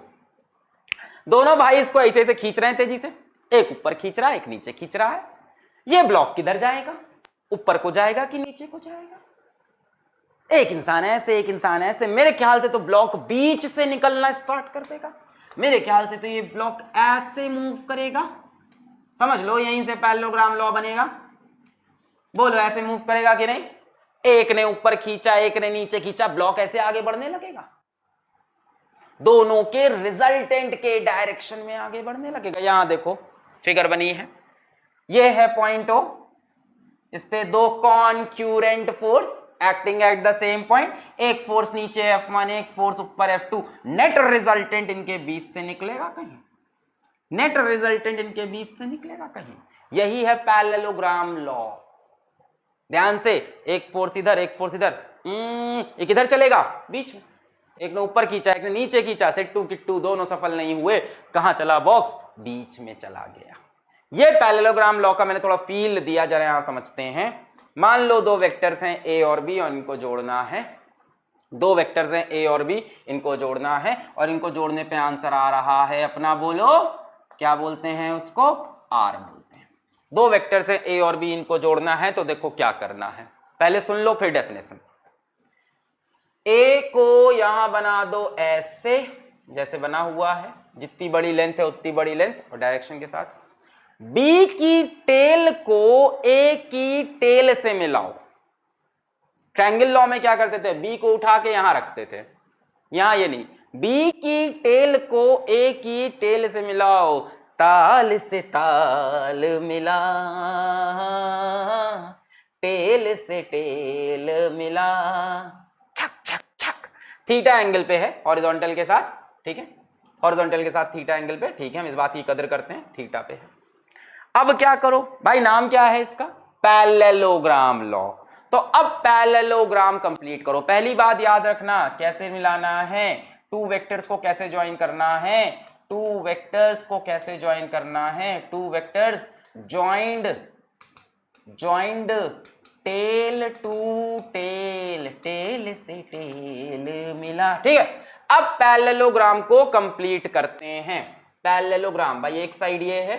दोनों भाई इसको ऐसे ऐसे खींच रहे हैं तेजी से, एक ऊपर खींच रहा है, एक नीचे खींच रहा है। ये ब्लॉक किधर जाएगा, ऊपर को जाएगा कि नीचे को जाएगा? एक इंसान ऐसे, एक इंसान ऐसे, मेरे ख्याल से तो ब्लॉक बीच से निकलना स्टार्ट कर देगा, मेरे ख्याल से तो ये ब्लॉक ऐसे मूव करेगा, समझ लो यहीं से पैरेललोग्राम लॉ बनेगा। बोलो ऐसे मूव करेगा कि नहीं? एक ने ऊपर खींचा, एक ने नीचे खींचा, ब्लॉक ऐसे आगे बढ़ने लगेगा, दोनों के रिजल्टेंट के डायरेक्शन में आगे बढ़ने लगेगा। यहां देखो फिगर बनी है, ये है पॉइंट ओ, इस पे 2 concurrent force acting at the same point, एक फोर्स नीचे F1, एक फोर्स ऊपर F2, नेट रिजल्टेंट इनके बीच से निकलेगा कहीं, नेट रिजल्टेंट इनके बीच से निकलेगा कहीं, यही है पैरेललोग्राम लॉ। ध्यान से, एक फोर्स इधर, एक फोर्स इधर, एक इधर चलेगा बीच में, एक ने ऊपर खींचा, एक ने नीचे खींचा, सिट्टू किट्टू दोनों सफल नहीं हुए, कहां चला बॉक्स, बीच में चला गया। ये पैरेललोग्राम लॉ का मैंने थोड़ा फील दिया, जरा यहां समझते हैं। मान लो 2 वेक्टर्स हैं ए और बी और इनको जोड़ना है, 2 वेक्टर्स हैं ए और बी, इनको जोड़ना है और इनको जोड़ने पे आंसर आ रहा है अपना, बोलो क्या बोलते हैं उसको, आर बोलते हैं। 2 वेक्टर्स हैं ए और बी, इनको जोड़ना है, तो देखो क्या करना है, पहले सुन लो फिर डेफिनेशन। ए को यहां बना दो ऐसे, जैसे बना हुआ है, जितनी बड़ी लेंथ है उतनी बड़ी लेंथ और डायरेक्शन के साथ। बी की टेल को ए की टेल से मिलाओ। ट्रायंगल लॉ में क्या करते थे, बी को उठा के यहां रखते थे, यहां ये नहीं, बी की टेल को ए की टेल से मिलाओ, ताल से ताल मिला, टेल से टेल मिला, छक छक छक। थीटा एंगल पे है हॉरिजॉन्टल के साथ, ठीक है, हॉरिजॉन्टल के साथ थीटा एंगल पे, ठीक है, हम इस बात की कदर करते हैं, थीटा पे है। अब क्या करो भाई, नाम क्या है इसका, पैरेललोग्राम लॉ। तो अब पैरेललोग्राम कंप्लीट करो। पहली बात याद रखना, कैसे मिलाना है, 2 वेक्टर्स को कैसे ज्वाइन करना है, 2 वेक्टर्स को कैसे ज्वाइन करना है, 2 vectors joined, joined tail to tail, tail से टेल मिला, ठीक है। अब पैरेललोग्राम को कंप्लीट करते हैं। पैरेललोग्राम भाई, एक साइड ये है,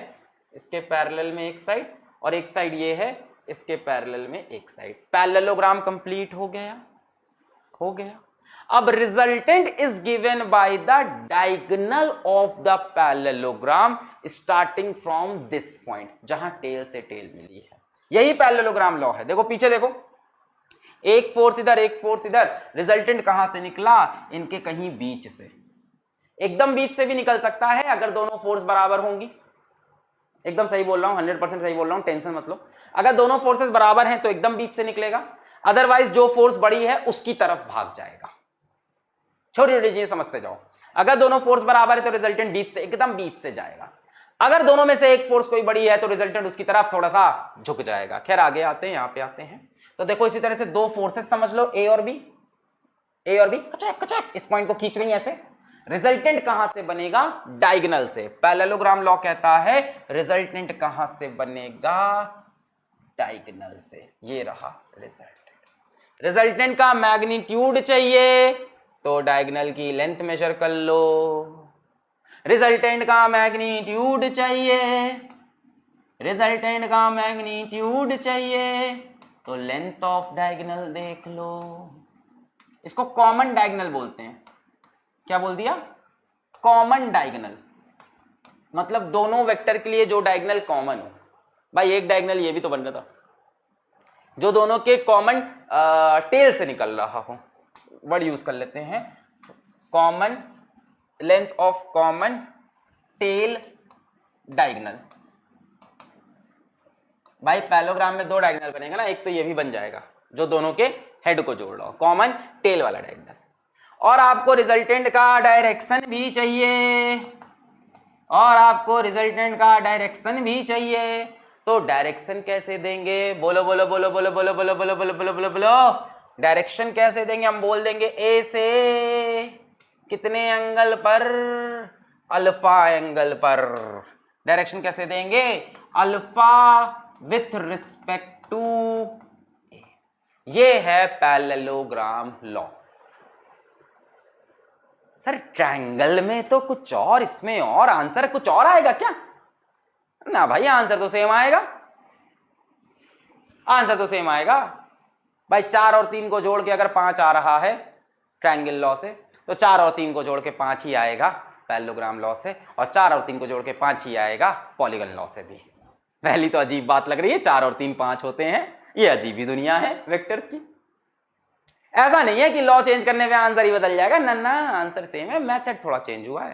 इसके पैरेलल में एक साइड, और एक साइड ये है, इसके पैरेलल में एक साइड। पैरेललोग्राम कंप्लीट हो गया, हो गया। अब resultant is given by the diagonal of the parallelogram starting from this point, जहां टेल से टेल मिली है। यही पैरेललोग्राम लॉ है। देखो पीछे देखो, एक फोर्स इधर, एक फोर्स इधर, रिजल्टेंट कहां से निकला? इनके कहीं बीच से। एकदम बीच से भी निकल सकता है अगर दोनों फोर्स बराबर होंगी। एकदम सही बोल रहा हूं, 100% सही बोल रहा हूं, टेंशन मत लो। अगर दोनों फोर्सेस बराबर हैं तो एकदम बीच से निकलेगा, अदरवाइज जो फोर्स बड़ी है उसकी तरफ भाग जाएगा। छोटी छोटी चीजें समझते जाओ। अगर दोनों फोर्स बराबर है तो रिजल्टेंट बीच से, एकदम बीच से जाएगा। अगर दोनों में से एक फोर्स कोई बड़ी है तो रिजल्टेंट उसकी तरफ थोड़ा सा झुक जाएगा। खैर आगे आते हैं, यहां पे आते हैं। तो देखो इसी तरह से दो फोर्सेस समझ लो, ए और बी, ए और बी कचक कचक इस पॉइंट को खींच रही है ऐसे। रिजल्टेंट कहां से बनेगा? डायगोनल से। पैरेललोग्राम लॉ कहता है रिजल्टेंट कहां से बनेगा? डायगोनल से। ये रहा रिजल्टेंट। रिजल्टेंट का मैग्नीट्यूड चाहिए तो डायगोनल की लेंथ मेजर कर लो। रिजल्टेंट का मैग्नीट्यूड चाहिए, रिजल्टेंट का मैग्नीट्यूड चाहिए तो लेंथ ऑफ डायगोनल देख लो। इसको कॉमन डायगोनल बोलते हैं। क्या बोल दिया? कॉमन डायगोनल, मतलब दोनों वेक्टर के लिए जो डायगोनल कॉमन हो। भाई एक डायगोनल ये भी तो बन रहा था, जो दोनों के कॉमन टेल से निकल रहा हो। वर्ड यूज कर लेते हैं, common length of common tail diagonal. भाई पैरेललोग्राम में दो डायगोनल बनेगा ना, एक तो ये भी बन जाएगा जो दोनों के हेड को जोड़ रहा हो, कॉमन टेल वाला डायगोनल। और आपको रिजल्टेंट का डायरेक्शन भी चाहिए, और आपको रिजल्टेंट का डायरेक्शन भी चाहिए। तो डायरेक्शन कैसे देंगे? बोलो बोलो बोलो बोलो बोलो बोलो बोलो बोलो बोलो बोलो बोलो। डायरेक्शन कैसे देंगे? हम बोल देंगे ए से कितने एंगल पर? अल्फा एंगल पर। डायरेक्शन कैसे देंगे? अल्फा विथ रिस्पेक्ट टू ए। ये है पैरेललोग्राम लॉ। सर ट्रायंगल में तो कुछ और, इसमें और आंसर कुछ और आएगा क्या? ना भाई, आंसर तो सेम आएगा, आंसर तो सेम आएगा। भाई 4 और 3 को जोड़ के अगर 5 आ रहा है ट्रायंगल लॉ से, तो 4 और 3 को जोड़ के 5 ही आएगा पैरेललोग्राम लॉ से, और 4 और 3 को जोड़ के 5 ही आएगा पॉलीगन लॉ से भी। पहली तो अजीब बात लग रही है, 4 और 3 5 होते हैं, ये अजीब ही दुनिया है वेक्टर्स की। ऐसा नहीं है कि लॉ चेंज करने पे आंसर ही बदल जाएगा, ना ना, आंसर सेम है, मेथड थोड़ा चेंज हुआ है।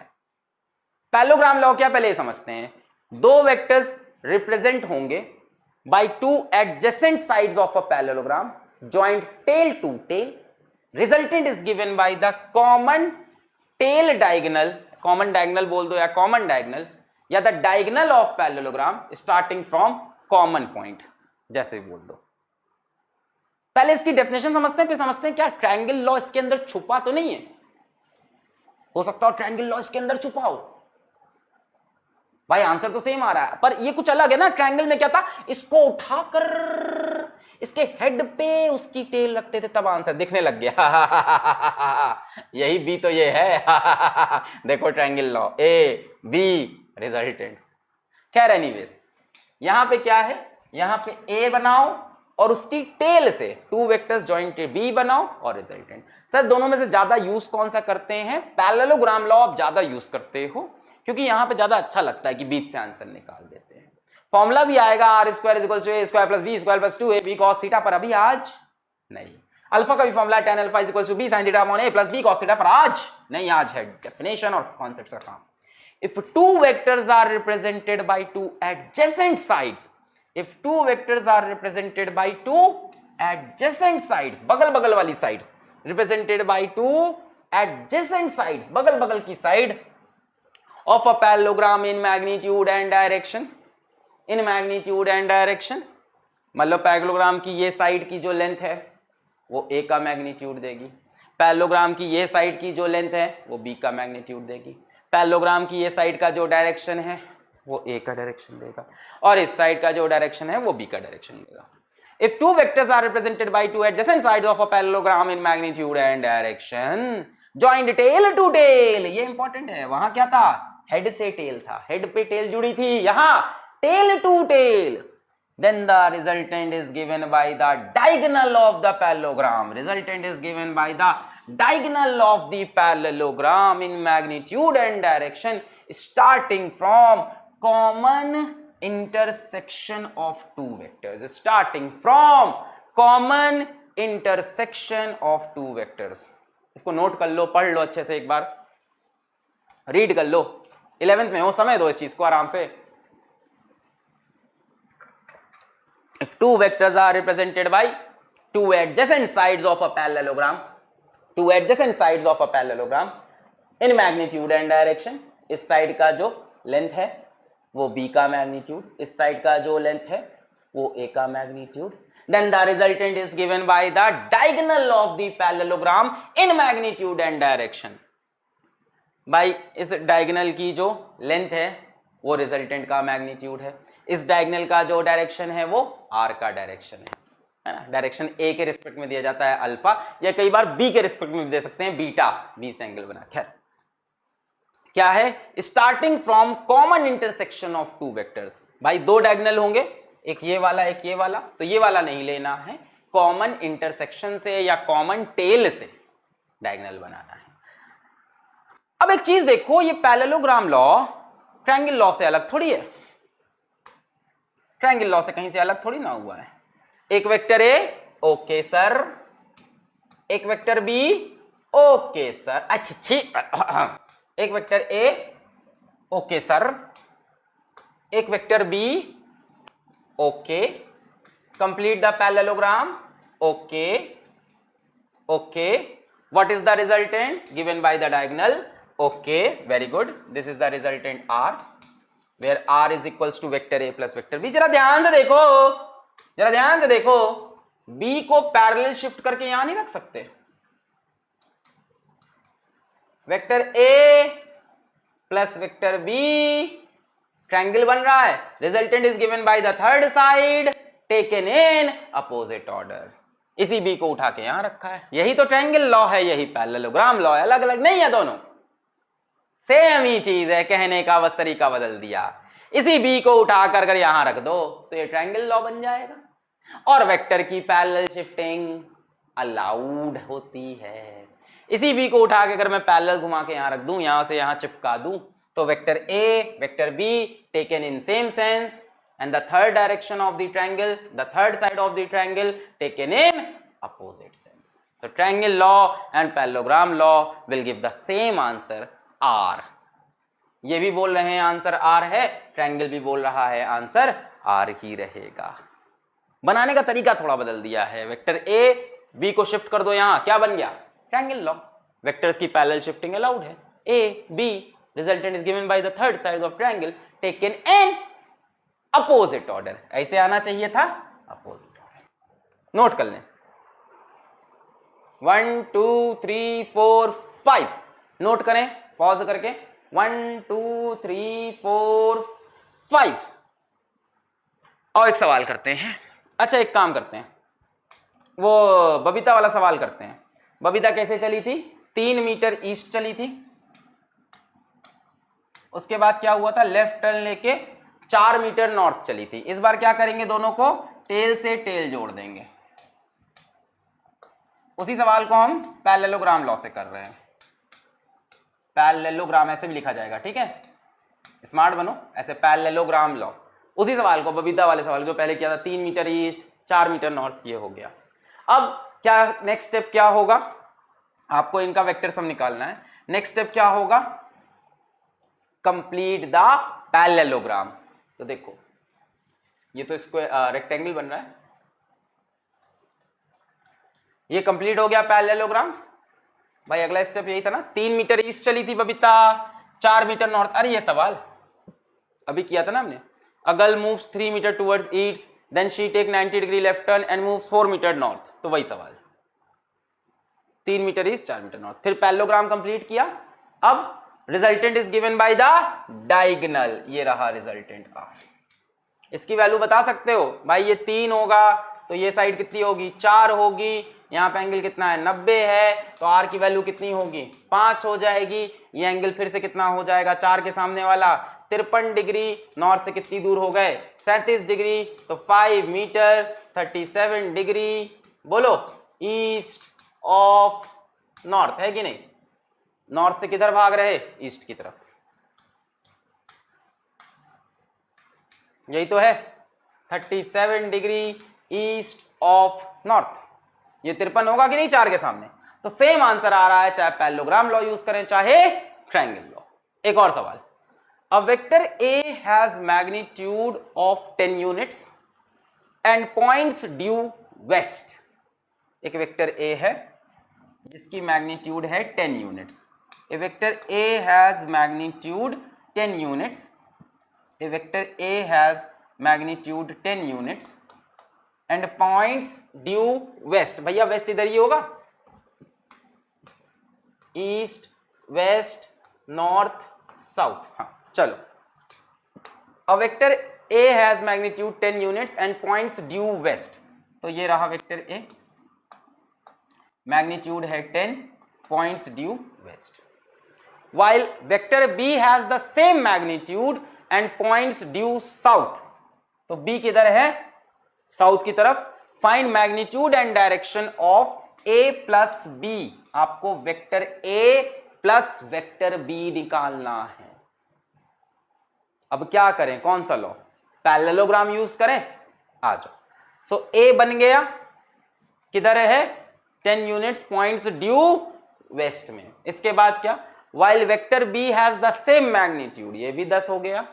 पैरेललोग्राम लॉ क्या, पहले समझते हैं। दो वेक्टर्स रिप्रेजेंट होंगे bye two adjacent sides of a parallelogram joined tail to tail. Resultant is given by the common tail diagonal, common diagonal बोल दो या common diagonal, या the diagonal of parallelogram starting from common point, जैसे भी बोल दो। पहले इसकी डेफिनेशन समझते हैं, फिर समझते हैं क्या ट्रायंगल लॉ इसके अंदर छुपा तो नहीं है। हो सकता हो ट्रायंगल लॉ इसके अंदर छुपा हो। भाई आंसर तो सेम आ रहा है, पर ये कुछ अलग है ना। ट्रायंगल में क्या था, इसको उठाकर इसके हेड पे उसकी टेल रखते थे, तब आंसर दिखने लग गया। यही बी तो ये है। देखो triangle law, A B resultant. खैर एनीवेज, यहां पे क्या है, यहां पे ए बनाओ और उसकी टेल से टू वेक्टर्स जॉइंट बी बनाओ और रिजल्टेंट। सर दोनों में से ज्यादा यूज कौन सा करते हैं? पैरेललोग्राम लॉ आप ज्यादा यूज करते हो, क्योंकि यहां पे ज्यादा अच्छा लगता है कि बीच से आंसर निकाल देते हैं। फॉर्मूला भी आएगा R square equal to A square plus B square plus 2ab cos theta, पर अभी आज नहीं। अल्फा का भी formula tan alpha equal to b sin theta upon a plus b cos theta, पर आज नहीं। आज है डेफिनेशन और कॉन्सेप्ट्स का काम। If two vectors are represented by two adjacent sides, if two vectors are represented by two adjacent sides, बगल बगल वाली sides represented by two adjacent sides, बगल बगल की side of a parallelogram in magnitude and direction, in magnitude and direction, मतलब पैरेललोग्राम की ये साइड की जो लेंथ है वो a का मैग्नीट्यूड देगी, पैरेललोग्राम की ये साइड की जो लेंथ है वो b का मैग्नीट्यूड देगी, पैरेललोग्राम की ये साइड का जो डायरेक्शन है वो a का डायरेक्शन देगा, और इस साइड का जो डायरेक्शन है वो b का डायरेक्शन देगा। If two vectors are represented by two adjacent sides of a parallelogram in magnitude and direction, joined tail to tail, ये इंपॉर्टेंट है। वहां क्या था, हेड से टेल था, हेड पे टेल जुड़ी थी, यहां tail to tail, then the resultant is given by the diagonal of the parallelogram. Resultant is given by the diagonal of the parallelogram in magnitude and direction starting from common intersection of two vectors. Starting from common intersection of two vectors. इसको नोट कर लो, पढ़ लो अच्छे से, एक बार रीड कर लो, 11th में हो, समय दो इस चीज को आराम से. If two vectors are represented by two adjacent sides of a parallelogram, two adjacent sides of a parallelogram in magnitude and direction, इस साइड का जो लेंथ है वो b का मैग्नीट्यूड, इस साइड का जो लेंथ है वो a का magnitude, then the resultant is given by the diagonal of the parallelogram in magnitude and direction. भाई इस डायगोनल की जो लेंथ है वो रिजल्टेंट का मैग्नीट्यूड है, इस डायगोनल का जो डायरेक्शन है वो r का डायरेक्शन है ना. डायरेक्शन a के रिस्पेक्ट में दिया जाता है अल्फा, या कई बार b के रिस्पेक्ट में दे सकते हैं बीटा, b से एंगल बना. खैर क्या है, starting from common intersection of two vectors. भाई दो डायगोनल होंगे, एक ये वाला एक ये वाला, तो ये वाला नहीं लेना है, कॉमन इंटरसेक्शन से या कॉमन टेल से डायगोनल बनाना है. अब एक चीज देखो, ये पैरेललोग्राम लॉ ट्रायंगल लॉ से अलग थोड़ी है, ट्रायंगल लॉ से कहीं से अलग थोड़ी ना हुआ है. एक वेक्टर ए ओके सर, एक वेक्टर बी ओके सर, अच्छी एक वेक्टर ए ओके सर, एक vector B okay, complete the parallelogram okay okay. What is the resultant given by the diagonal okay, very good. This is the resultant R, where r is equals to vector a plus vector b. जरा ध्यान से देखो, जरा ध्यान से देखो, b को पैरेलल शिफ्ट करके यहां नहीं रख सकते. Vector a plus vector b, triangle बन रहा है, resultant is given by the third side taken in opposite order. इसी b को उठा के यहां रखा है. यही तो ट्रायंगल लॉ है, यही पैरेललोग्राम लॉ है, अलग अलग नहीं है, दोनों सेम ही चीज है, कहने का बस तरीका बदल दिया. इसी b को उठा कर अगर यहां रख दो तो ये ट्रायंगल लॉ बन जाएगा. और वेक्टर की पैरेलल शिफ्टिंग अलाउड होती है. इसी b को उठा के अगर मैं पैरेलल घुमा के यहां रख दूं, यहां से यहां चिपका दूं, तो vector a vector b taken in same sense and the third direction of the triangle, the third side of the triangle taken in opposite sense. So triangle law and parallelogram law will give the same answer R. ये भी बोल रहे हैं आंसर R है, ट्रायंगल भी बोल रहा है आंसर R ही रहेगा. बनाने का तरीका थोड़ा बदल दिया है. वेक्टर A B को शिफ्ट कर दो यहां, क्या बन गया, ट्रायंगल लॉ. वेक्टर्स की पैरेलल शिफ्टिंग अलाउड है. A B resultant is given by the third side of triangle taken in opposite order. ऐसे आना चाहिए था, अपोजिट ऑर्डर. नोट कर लें, 1 2 3 4 5. नोट करें पॉज करके, 1 2 3 4 5. और एक सवाल करते हैं. अच्छा एक काम करते हैं, वो बबीता वाला सवाल करते हैं. बबीता कैसे चली थी, 3 मीटर ईस्ट चली थी, उसके बाद क्या हुआ था, लेफ्ट टर्न लेके 4 मीटर नॉर्थ चली थी. इस बार क्या करेंगे, दोनों को टेल से टेल जोड़ देंगे. उसी सवाल को हम पैरेललोग्राम लॉ से कर रहे हैं. पैरेललोग्राम ऐसे भी लिखा जाएगा, ठीक है, स्मार्ट बनो, ऐसे पैरेललोग्राम लॉ. उसी सवाल को, बबीता वाले सवाल जो पहले किया था, 3 मीटर ईस्ट 4 मीटर नॉर्थ, ये हो गया. अब क्या नेक्स्ट स्टेप क्या होगा, आपको इनका वेक्टर सम निकालना है. नेक्स्ट स्टेप क्या होगा, कंप्लीट द पैरेललोग्राम. तो देखो ये तो स्क्वायर रेक्टेंगल बन रहा है, ये कंप्लीट हो गया पैरेललोग्राम. भाई अगला स्टेप यही था ना, 3 मीटर ईस्ट चली थी बबीता, 4 मीटर नॉर्थ. अरे ये सवाल अभी किया था ना हमने, a girl moves 3 metre towards east, then she take 90 degree left turn and moves 4 metre north. तो वही सवाल, 3 मीटर ईस्ट 4 मीटर नॉर्थ. फिर पैरेललोग्राम कंप्लीट किया. अब resultant is given by the diagonal, ये रहा रिजल्टेंट R. इसकी वैल्यू बता सकते हो भाई, ये 3 होगा तो ये साइड कितनी होगी, 4 होगी, यहाँ पे एंगल कितना है 90 है, तो आर की वैल्यू कितनी होगी 5 हो जाएगी। ये एंगल फिर से कितना हो जाएगा 4 के सामने वाला 53 डिग्री, नॉर्थ से कितनी दूर हो गए 37 डिग्री, तो 5 मीटर 37 डिग्री बोलो ईस्ट ऑफ नॉर्थ, है कि नहीं? नॉर्थ से किधर भाग रहे ईस्ट की तरफ, यही तो है 37 डिग्री ईस्ट ऑफ नॉर्थ। ये 53 होगा कि नहीं 4 के सामने, तो सेम आंसर आ रहा है, चाहे पैरेललोग्राम लॉ यूज करें चाहे ट्रायंगल लॉ। एक और सवाल, a vector A has magnitude of 10 units and points due west. एक वेक्टर ए है जिसकी मैग्नीट्यूड है 10 units. A vector A has magnitude 10 units, a vector A has magnitude 10 units and points due west। भैया वेस्ट इधर ही होगा, ईस्ट वेस्ट नॉर्थ साउथ। हाँ चलो, a vector A has magnitude 10 units and points due west, तो ये रहा वेक्टर A, मैग्नीट्यूड है 10, points due west. while vector B has the same magnitude and points due south, तो B किधर है साउथ की तरफ। Find magnitude and direction of A plus B, आपको vector A plus vector B निकालना है। अब क्या करें, कौन सा लॉ, पैरेललोग्राम यूज करें, आ जाओ। सो A बन गया किधर है 10 यूनिट्स, पॉइंट्स ड्यू वेस्ट में। इसके बाद क्या, while vector B has the same magnitude, ये भी 10 हो गया,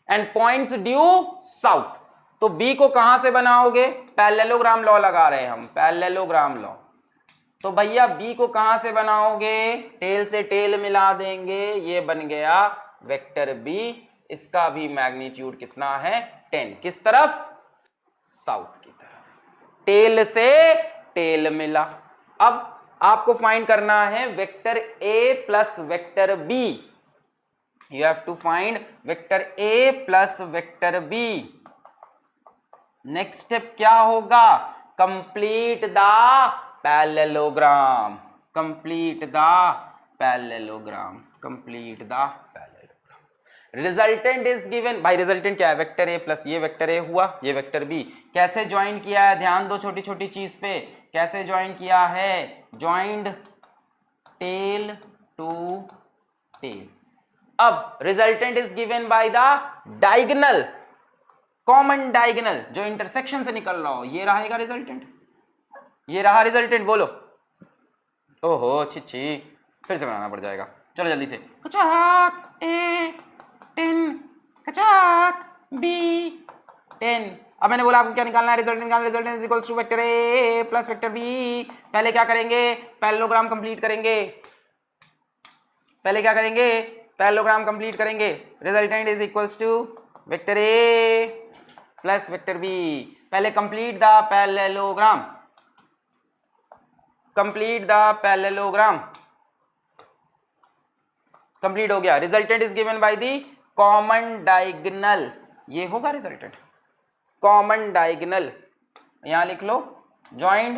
and points due south, तो B को कहां से बनाओगे, पैरेललोग्राम लॉ लगा रहे हैं हम, पैरेललोग्राम लॉ। तो भैया B को कहां से बनाओगे, टेल से टेल मिला देंगे, ये बन गया वेक्टर B, इसका भी मैग्नीट्यूड कितना है 10, किस तरफ, साउथ की तरफ, टेल से टेल मिला। अब आपको फाइंड करना है vector A plus vector B, you have to find vector A plus vector B। Next step क्या होगा, complete the parallelogram, complete the parallelogram, complete the parallelogram. Resultant is given, भाई रिजल्टेंट क्या है, वेक्टर A प्लस ये वेक्टर A हुआ, ये वेक्टर B, कैसे ज्वाइन किया है, ध्यान दो छोटी छोटी चीज पे, कैसे ज्वाइन किया है, ज्वाइंड टेल टू टेल। अब resultant is given by the diagonal, common diagonal जो इंटरसेक्शन से निकल रहा हो, ये रहेगा रिजल्टेंट, ये रहा रिजल्टेंट, बोलो। ओहो छिछी, फिर से बनाना पड़ जाएगा, चलो जल्दी से, कचाक A 10, कचाक B 10। अब मैंने बोला आपको क्या निकालना है, रिजल्टेंट निकालना, resultant is equals to vector A plus vector B। पहले क्या करेंगे, पैरेललोग्राम कंप्लीट करेंगे, पहले क्या करेंगे, पैरेललोग्राम कंप्लीट करेंगे। Resultant is equals to vector A plus vector B। पहले complete the parallelogram, complete the parallelogram, complete हो गया। Resultant is given by the common diagonal, ये होगा रिजल्टेंट, कॉमन डायगोनल, यहां लिख लो, ज्वाइंड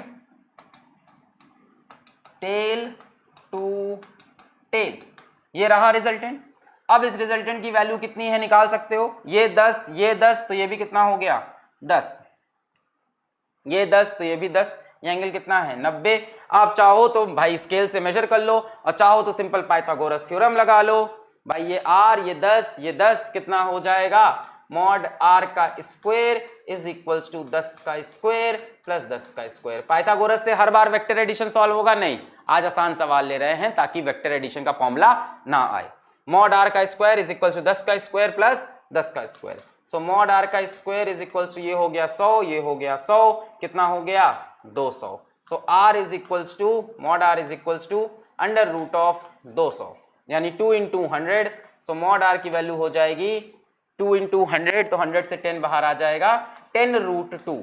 टेल टू टेल, ये रहा रिजल्टेंट। अब इस रिजल्टेंट की वैल्यू कितनी है निकाल सकते हो, ये 10, ये 10, तो ये भी कितना हो गया 10, ये 10 तो ये भी 10, ये एंगल कितना है 90। आप चाहो तो भाई स्केल से मेजर कर लो, और चाहो तो सिंपल पाइथागोरस थ्योरम लगा लो। भाई ये r, ये 10, ये 10 कितना हो जाएगा, मॉड r का स्क्वायर इज इक्वल्स टू 10 का स्क्वायर प्लस 10 का स्क्वायर। पाइथागोरस से हर बार वेक्टर एडिशन सॉल्व होगा नहीं, आज आसान सवाल ले रहे हैं ताकि वेक्टर एडिशन का फॉर्मूला ना आए। मॉड r का स्क्वायर इज इक्वल्स टू 10 का स्क्वायर प्लस 10 का स्क्वायर, सो मॉड r का स्क्वायर इज इक्वल्स टू, ये हो गया 100, ये हो गया 100, कितना हो गया 200। So r is equals to, mod r is equals to under root of 200, यानी 2 into 100। सो मॉड r की वैल्यू हो जाएगी 2 into 100, तो 100 से 10 बाहर आ जाएगा, 10√2,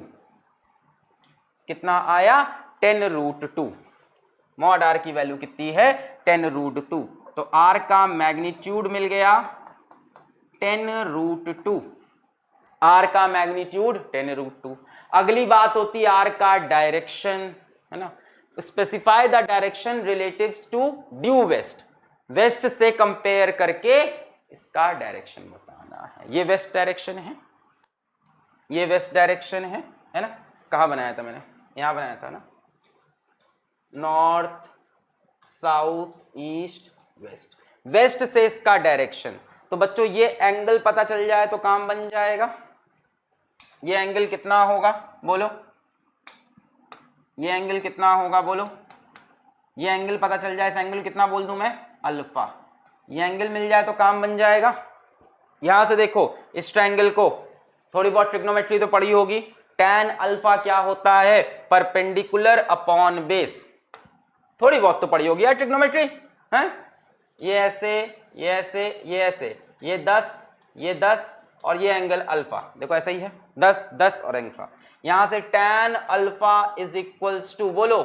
कितना आया 10√2। मॉड r की वैल्यू कितनी है 10√2, तो r का मैग्नीट्यूड मिल गया 10√2, r का मैग्नीट्यूड 10√2। अगली बात होती है r का डायरेक्शन, है ना। Specify the direction relatives to due west, west से कंपेयर करके इसका डायरेक्शन बताना है। ये वेस्ट डायरेक्शन है, ये वेस्ट डायरेक्शन है ना। कहाँ बनाया था मैंने, यहां बनाया था ना, north south east west, west से इसका डायरेक्शन। तो बच्चों ये एंगल पता चल जाए तो काम बन जाएगा। ये एंगल कितना होगा बोलो, ये एंगल कितना होगा बोलो, ये एंगल पता चल जाए, इस एंगल कितना बोल दूं मैं, अल्फा। ये एंगल मिल जाए तो काम बन जाएगा। यहां से देखो इस ट्रायंगल को, थोड़ी बहुत ट्रिग्नोमेट्री तो पढ़ी होगी। tan अल्फा क्या होता है, परपेंडिकुलर अपॉन बेस, थोड़ी बहुत तो पढ़ी होगी यार ट्रिग्नोमेट्री है। ये ऐसे, ये ऐसे, ये ऐसे, ये 10 और ये एंगल अल्फा, देखो ऐसा ही है 10 और अल्फा। यहां से tan alpha is equals to, बोलो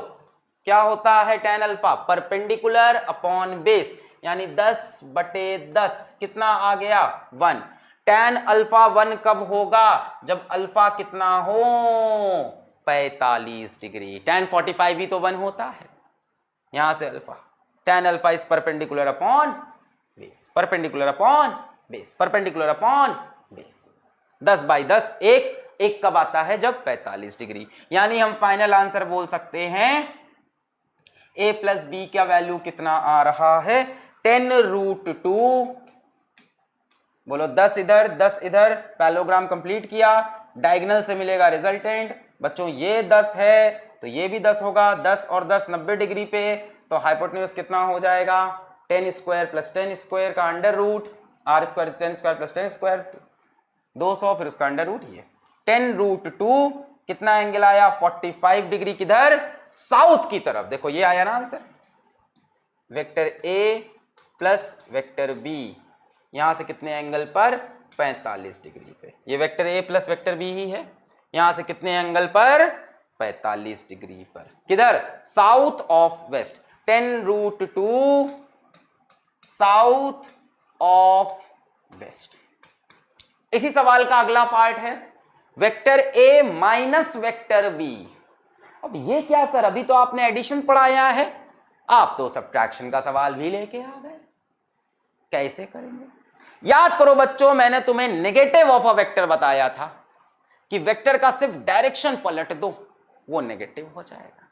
क्या होता है tan alpha, perpendicular upon base, यानी 10/10 कितना आ गया 1। tan अल्फा 1 कब होगा, जब अल्फा कितना हो 45 डिग्री। tan 45 ही तो 1 होता है। यहां से alpha, tan alpha is perpendicular upon base, perpendicular upon base, perpendicular upon base. 10/10 एक कब आता है, जब 45 डिग्री। यानी हम फाइनल आंसर बोल सकते हैं a प्लस बी का वैल्यू कितना आ रहा है 10√2, बोलो 10 इधर 10 इधर, पैरेललोग्राम कंप्लीट किया, डायगोनल से मिलेगा रिजल्टेंट। बच्चों ये 10 है तो ये भी 10 होगा, 10 और 10 90 डिग्री पे, तो हाइपोटेन्यूज कितना हो जाएगा 10² प्लस 10² का अंडर रूट, r² 10² प्लस 10², 200, फिर उसका अंडर रूट, ये 10√2 कितना एंगल आया 45 डिग्री, किधर साउथ की तरफ। देखो ये आया ना answer, vector a plus vector b, यहां से कितने एंगल पर 45 डिग्री पे, ये vector a plus vector b ही है, यहां से कितने एंगल पर 45 डिग्री पर, किधर south of west, 10√2 south of west. इसी सवाल का अगला पार्ट है vector a minus vector b। अब ये क्या सर, अभी तो आपने एडिशन पढ़ाया है, आप तो सब्ट्रैक्शन का सवाल भी लेके आ गए, कैसे करेंगे। याद करो बच्चों, मैंने तुम्हें नेगेटिव ऑफ अ वेक्टर बताया था कि वेक्टर का सिर्फ डायरेक्शन पलट दो वो नेगेटिव हो जाएगा।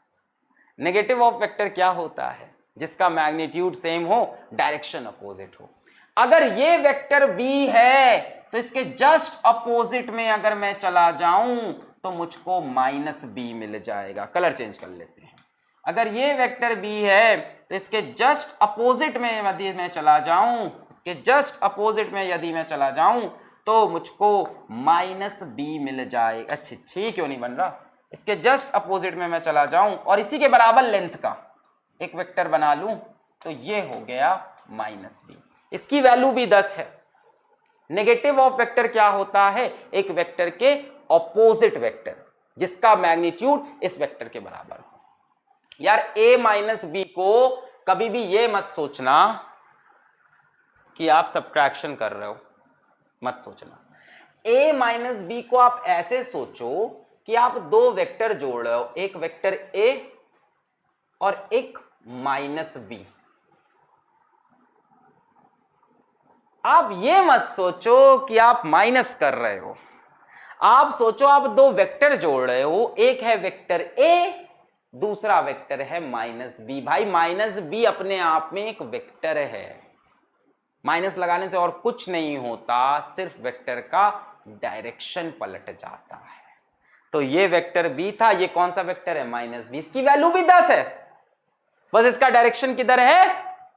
नेगेटिव ऑफ वेक्टर क्या होता है, जिसका मैग्नीट्यूड सेम हो, डायरेक्शन अपोजिट हो। अगर ये वेक्टर b है तो इसके जस्ट अपोजिट में अगर मैं चला जाऊं तो मुझको -b मिल जाएगा। कलर चेंज कर लेते हैं। अगर ये वेक्टर b है तो इसके जस्ट अपोजिट में यदि मैं चला जाऊं, इसके जस्ट अपोजिट में यदि मैं चला जाऊं तो मुझको -b मिल जाएगा। अच्छी क्यों नहीं बन रहा, इसके जस्ट अपोजिट में मैं चला जाऊं और इसी के बराबर लेंथ का एक वेक्टर बना लूं तो ये हो गया -b, इसकी वैल्यू भी 10 है। नेगेटिव ऑफ वेक्टर क्या होता है, एक वेक्टर के ऑपोजिट वेक्टर जिसका मैग्नीट्यूड इस वेक्टर के बराबर हो। यार a माइनस बी को कभी भी ये मत सोचना कि आप सब्ट्रैक्शन कर रहे हो, मत सोचना। a माइनस बी को आप ऐसे सोचो कि आप दो वेक्टर जोड़ रहे हो, एक वेक्टर a और एक -b। आप ये मत सोचो कि आप माइनस कर रहे हो, आप सोचो आप दो वेक्टर जोड़ रहे हो, एक है वेक्टर a, दूसरा वेक्टर है -b। भाई -b अपने आप में एक वेक्टर है, माइनस लगाने से और कुछ नहीं होता, सिर्फ वेक्टर का डायरेक्शन पलट जाता है। तो ये वेक्टर b था, ये कौन सा वेक्टर है -b, इसकी वैल्यू भी 10 है, बस इसका डायरेक्शन किधर है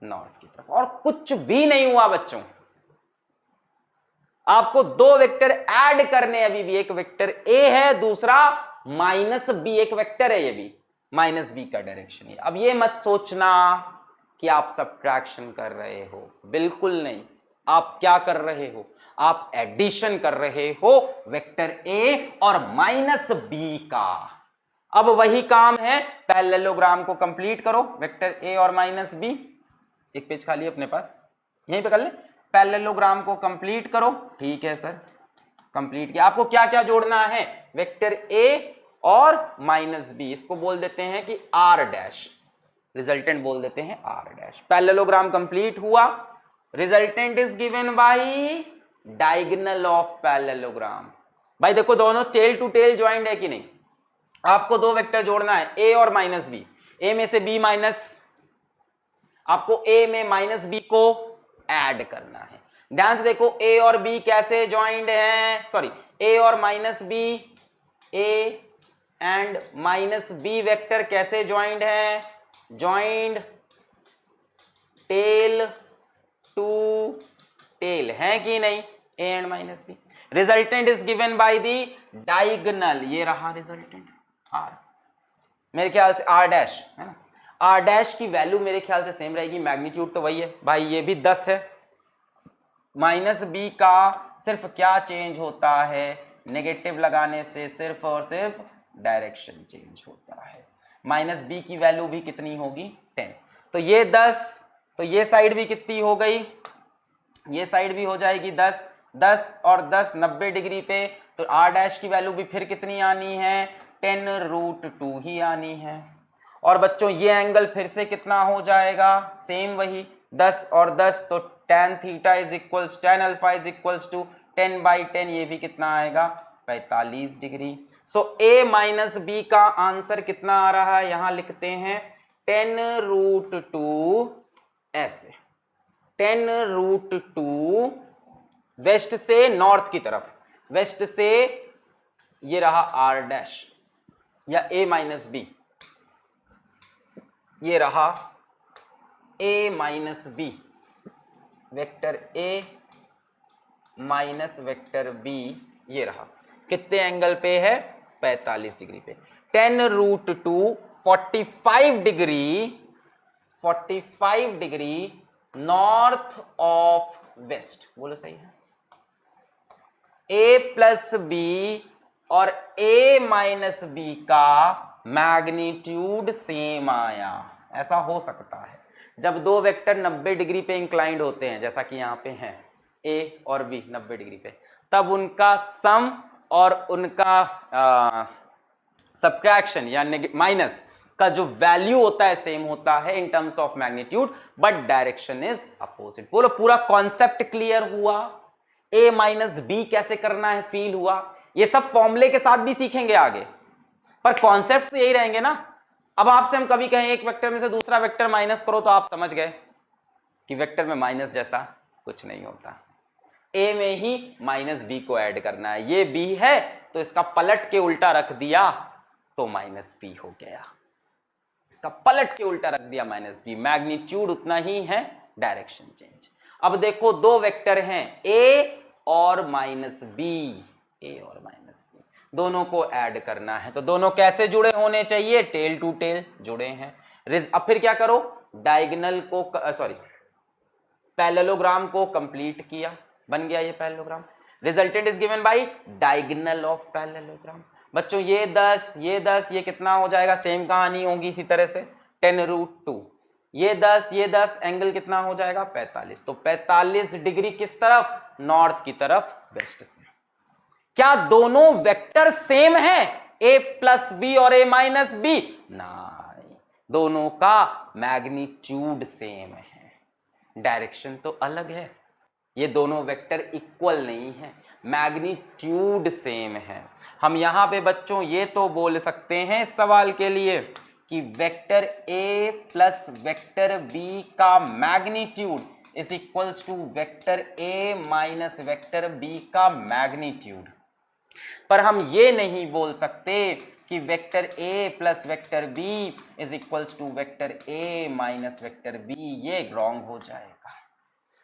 नॉर्थ की तरफ, और कुछ भी नहीं हुआ बच्चों। आपको दो वेक्टर ऐड करने, अभी भी एक वेक्टर a है, दूसरा -b, एक वेक्टर है ये भी, -b का डायरेक्शन है। अब ये मत सोचना कि आप सब्ट्रैक्शन कर रहे हो, बिल्कुल नहीं। आप क्या कर रहे हो, आप एडिशन कर रहे हो वेक्टर a और -b का। अब वही काम है, पैरेललोग्राम को कंप्लीट करो, वेक्टर a और -b, एक पेज खाली अपने पास, यहीं पे कर ले। पैरेललोग्राम को कंप्लीट करो, ठीक है सर, कंप्लीट किया। आपको क्या क्या जोड़ना है, वेक्टर a और माइनस बी, इसको बोल देते हैं कि आर डैश, रिजल्टेंट बोल देते हैं आर डैश। पैरेललोग्राम कंप्लीट हुआ, resultant is given bye diagonal of parallelogram. भाई देखो दोनों टेल टू टेल ज्वाइंट है कि नहीं, आपको दो वेक्टर जोड़ना है ए और माइनस बी, ए में से बी माइनस, आपको ए में माइनस बी को ऐड करना है। ध्यान से देखो ए और बी कैसे ज्वाइंट हैं, सॉरी ए और minus B, A and minus B vector कैसे ज्वाइंट है, ज्वाइंट टेल टू टेल है कि नहीं, A and minus B. Resultant is given by the diagonal, ये रहा रिजल्टेंट आर, मेरे ख्याल से आर डैश है ना, आर डैश की वैल्यू मेरे ख्याल से सेम रहेगी, मैग्नीट्यूड तो वही है भाई, ये भी 10 है, माइनस बी का सिर्फ क्या चेंज होता है, नेगेटिव लगाने से सिर्फ और सिर्फ डायरेक्शन चेंज होता है। माइनस बी की वैल्यू भी कितनी होगी 10, तो ये 10, तो ये साइड भी कितनी हो गई, ये साइड भी हो जाएगी 10, 10 और 10 90 डिग्री पे, तो आर डैश की वैल्यू भी फिर कितनी आनी है 10√2 ही आनी है। और बच्चों ये एंगल फिर से कितना हो जाएगा, सेम वही 10 और 10, तो tan theta is equals tan alpha is equals to 10/10, ये भी कितना आएगा 45 degree. So a minus B का आंसर कितना आ रहा है, यहां लिखते हैं 10√2 ऐसे, 10√2 वेस्ट से नॉर्थ की तरफ, वेस्ट से ये रहा आर डैश या a माइनस बी, ये रहा a minus B, vector a minus vector b, ये रहा कितने एंगल पे है 45 डिग्री पे, 10√2 45 degree, 45 degree north of west, बोलो सही है। a प्लस बी और a माइनस बी का मैग्नीट्यूड सेम आया, ऐसा हो सकता है जब दो वेक्टर 90 डिग्री पे इंक्लाइंड होते हैं, जैसा कि यहां पे हैं a और b 90 डिग्री पे, तब उनका सम और उनका सब्ट्रैक्शन या माइनस का जो वैल्यू होता है सेम होता है in terms of magnitude, but direction is opposite. बोलो पूरा कॉन्सेप्ट क्लियर हुआ, a माइनस बी कैसे करना है फील हुआ, ये सब फॉर्मूले के साथ भी सीखेंगे आगे, पर कॉन्सेप्ट तो यही रहेंगे ना। अब आपसे हम कभी कहें एक वेक्टर में से दूसरा वेक्टर माइनस करो, तो आप समझ गए कि वेक्टर में माइनस जैसा कुछ नहीं होता, a में ही माइनस बी को ऐड करना है, ये b है तो इसका पलट के उल्टा रख दिया तो माइनस बी हो गया, इसका पलट के उल्टा रख दिया माइनस बी, मैग्नीट्यूड उतना ही है, डायरेक्शन चेंज। अब देखो दो वेक्टर हैं a और माइनस बी, a और माइनस बी, दोनों को ऐड करना है, तो दोनों कैसे जुड़े होने चाहिए, टेल टू टेल जुड़े हैं। अब फिर क्या करो, डायगोनल को सॉरी पैरेललोग्राम को कंप्लीट किया, बन गया ये parallelogram, resultant is given bye diagonal of parallelogram. बच्चों ये 10 ये कितना हो जाएगा, सेम कहानी होगी इसी तरह से 10√2, ये 10 एंगल कितना हो जाएगा 45, तो 45 डिग्री किस तरफ, नॉर्थ की तरफ वेस्ट से। क्या दोनों वेक्टर सेम है, a प्लस बी और a माइनस बी, नहीं, दोनों का मैग्नीट्यूड सेम है, डायरेक्शन तो अलग है, ये दोनों वेक्टर इक्वल नहीं है, मैग्नीट्यूड सेम है। हम यहां पे बच्चों ये तो बोल सकते हैं इस सवाल के लिए कि vector a plus vector b का magnitude is equals to vector a minus vector b का मैग्नीट्यूड, पर हम ये नहीं बोल सकते कि vector a plus vector b is equals to vector a minus vector b, ये रॉन्ग हो जाएगा,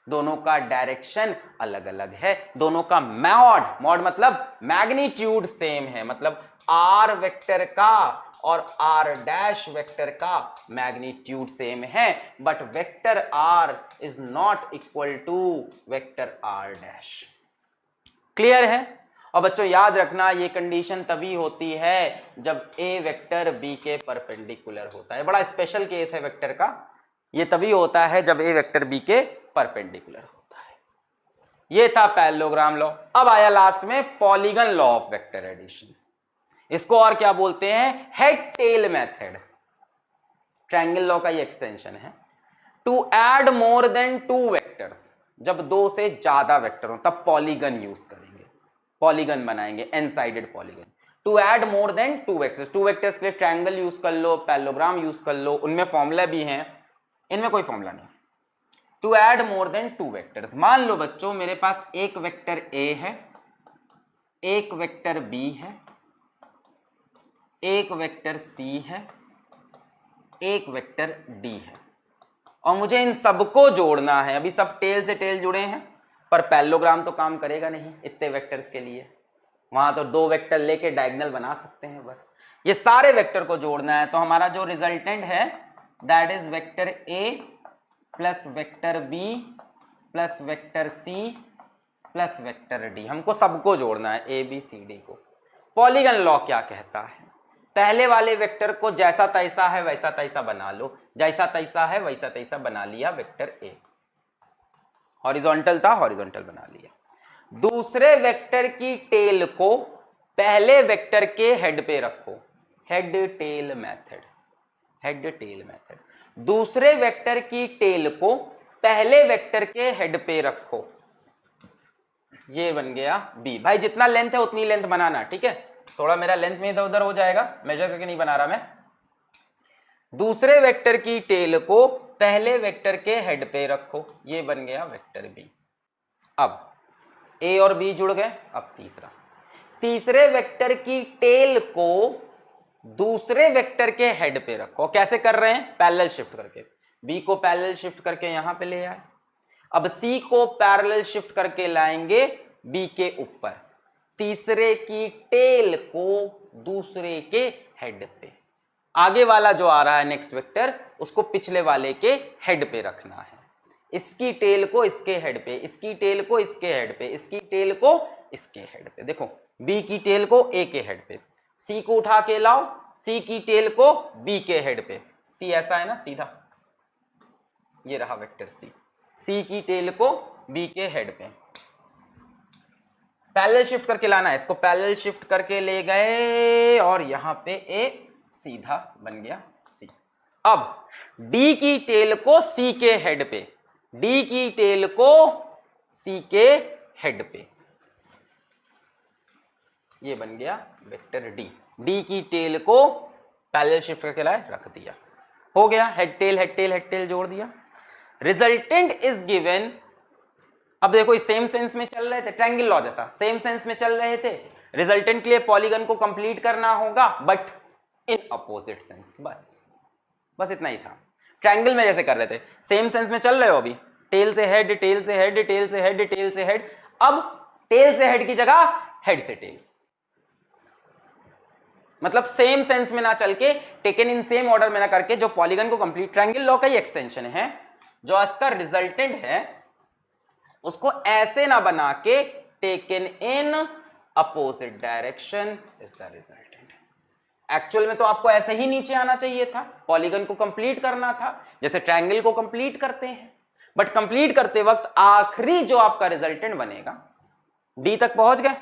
दोनों का डायरेक्शन अलग अलग है, दोनों का मॉड मतलब मैग्नीट्यूड सेम है, मतलब r वेक्टर का और r डैश वेक्टर का मैग्नीट्यूड सेम है, but vector r is not equal to vector r dash. Clear है? और बच्चों याद रखना ये कंडीशन तभी होती है जब a वेक्टर b के परपेंडिकुलर होता है, बड़ा स्पेशल केस है वेक्टर का, ये तभी होता है जब a वेक्टर b के परपेंडिकुलर होता है। ये था पैरेललोग्राम लॉ। अब आया लास्ट में polygon law of vector addition. इसको और क्या बोलते हैं, head tail method. Triangle law का ये एक्सटेंशन है। To add more than 2 vectors, जब 2 से ज्यादा वेक्टर हो तब पॉलीगन यूज करेंगे, पॉलीगन बनाएंगे, N sided polygon. To add more than 2 vectors, 2 vectors के लिए ट्रायंगल यूज कर लो, पैरेललोग्राम यूज कर लो, उनमें फॉर्मूला भी हैं, इनमें कोई फॉर्मूला नहीं। To add more than 2 vectors, मान लो बच्चों मेरे पास एक वेक्टर ए है, एक वेक्टर बी है, एक वेक्टर सी है, एक वेक्टर डी है, और मुझे इन सबको जोड़ना है। अभी सब टेल से टेल जुड़े हैं, पर पैरेललोग्राम तो काम करेगा नहीं इतने वेक्टर्स के लिए, वहां तो 2 वेक्टर लेके डायगोनल बना सकते हैं बस। ये सारे वेक्टर को जोड़ना है, तो हमारा जो रिजल्टेंट है that is vector A plus vector B plus vector C plus vector D, हमको सबको जोड़ना है, ए बी सी डी को। पॉलीगन लॉ क्या कहता है, पहले वाले वेक्टर को जैसा तैसा है वैसा तैसा बना लो, जैसा तैसा है वैसा तैसा बना लिया वेक्टर ए, हॉरिजॉन्टल था हॉरिजॉन्टल बना लिया। दूसरे वेक्टर की टेल को पहले वेक्टर के हेड पे रखो, head tail method, head tail method. दूसरे वेक्टर की टेल को पहले वेक्टर के हेड पे रखो, ये बन गया बी। भाई जितना लेंथ है उतनी लेंथ बनाना, ठीक है, थोड़ा मेरा लेंथ में इधर उधर हो जाएगा, मेजर करके नहीं बना रहा मैं। दूसरे वेक्टर की टेल को पहले वेक्टर के हेड पे रखो, ये बन गया वेक्टर बी। अब ए और बी जुड़ गए, अब तीसरा, तीसरे वेक्टर की टेल को दूसरे वेक्टर के हेड पे रखो। कैसे कर रहे हैं, पैरेलल शिफ्ट करके, बी को पैरेलल शिफ्ट करके यहां पे ले आए, अब सी को पैरेलल शिफ्ट करके लाएंगे बी के ऊपर, तीसरे की टेल को दूसरे के हेड पे, आगे वाला जो आ रहा है नेक्स्ट वेक्टर उसको पिछले वाले के हेड पे रखना है, इसकी टेल को इसके हेड पे, इसकी टेल को इसके हेड पे, इसकी टेल को इसके हेड पे। देखो बी की टेल को ए के हेड पे, सी को उठा के लाओ, सी की टेल को बी के हेड पे, सी ऐसा है ना सीधा, ये रहा वेक्टर सी, सी की टेल को बी के हेड पे पैरेलल शिफ्ट करके लाना है, इसको पैरेलल शिफ्ट करके ले गए और यहां पे ए सीधा बन गया सी। अब डी की टेल को सी के हेड पे, डी की टेल को सी के हेड पे, ये बन गया वेक्टर डी। डी की टेल को पैरेलल शिफ्ट करके लाए, रख दिया, हो गया, head tail head tail head tail जोड़ दिया। रिजल्टेंट इज गिवन, अब देखो इस सेम सेंस में चल रहे थे, ट्रायंगल लॉ जैसा सेम सेंस में चल रहे थे, रिजल्टेंट के लिए पॉलीगन को कंप्लीट करना होगा बट इन अपोजिट सेंस, बस इतना ही था। ट्रायंगल में जैसे कर रहे थे सेम सेंस में चल रहे हो, अभी टेल से हेड, टेल से हेड, टेल से हेड, टेल से हेड, अब टेल से हेड की जगह हेड से टेल, मतलब सेम सेंस में ना चल के टेकन इन सेम ऑर्डर में ना करके जो पॉलीगन को कंप्लीट, ट्रायंगल लॉ का ही एक्सटेंशन है, जो इसका रिजल्टेंट है उसको ऐसे ना बना के taken in opposite direction is the resultant. Actual में तो आपको ऐसे ही नीचे आना चाहिए था, पॉलीगन को कंप्लीट करना था जैसे ट्रायंगल को कंप्लीट करते हैं, बट कंप्लीट करते वक्त आखिरी जो आपका रिजल्टेंट बनेगा, डी तक पहुंच गए,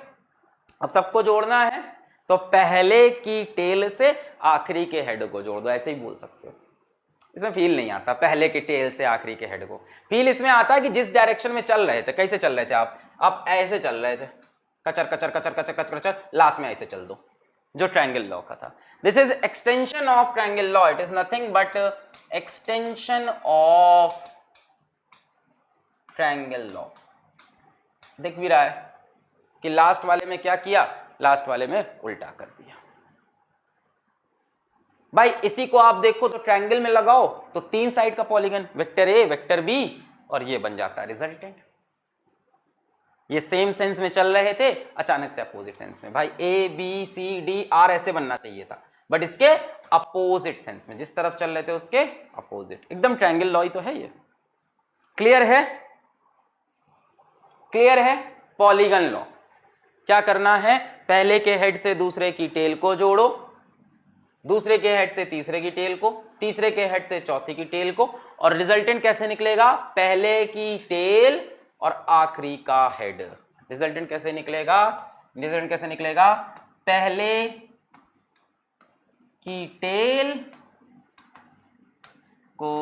अब सबको जोड़ना है तो पहले की टेल से आखिरी के हेड को जोड़ दो, ऐसे ही बोल सकते हो। इसमें फील नहीं आता पहले के टेल से आखिरी के हेड को, फील इसमें आता है कि जिस डायरेक्शन में चल रहे थे, कैसे चल रहे थे आप ऐसे चल रहे थे, कचर कचर कचर कचर कचर कचर, लास्ट में ऐसे चल दो, जो ट्रायंगल लॉ का था। This is extension of triangle law, it is nothing but extension of triangle law. दिख भी रहा है कि लास्ट वाले में क्या किया, लास्ट वाले में उल्टा कर दिया। भाई इसी को आप देखो तो ट्रायंगल में लगाओ तो 3 साइड का polygon, vector A vector B, और ये बन जाता है रिजल्टेंट। ये सेम सेंस में चल रहे थे, अचानक से अपोजिट सेंस में, भाई A B C D R ऐसे बनना चाहिए था, बट इसके अपोजिट सेंस में, जिस तरफ चल रहे थे उसके अपोजिट, एकदम ट्रायंगल लॉ ही तो है ये। क्लियर है, क्लियर है। पॉलीगन लॉ क्या करना है, पहले के हेड से दूसरे की टेल को जोड़ो, दूसरे के हेड से तीसरे की टेल को, तीसरे के हेड से चौथी की टेल को, और रिजल्टेंट कैसे निकलेगा, पहले की टेल और आखिरी का हेड। रिजल्टेंट कैसे निकलेगा, रिजल्टेंट कैसे निकलेगा, पहले की टेल को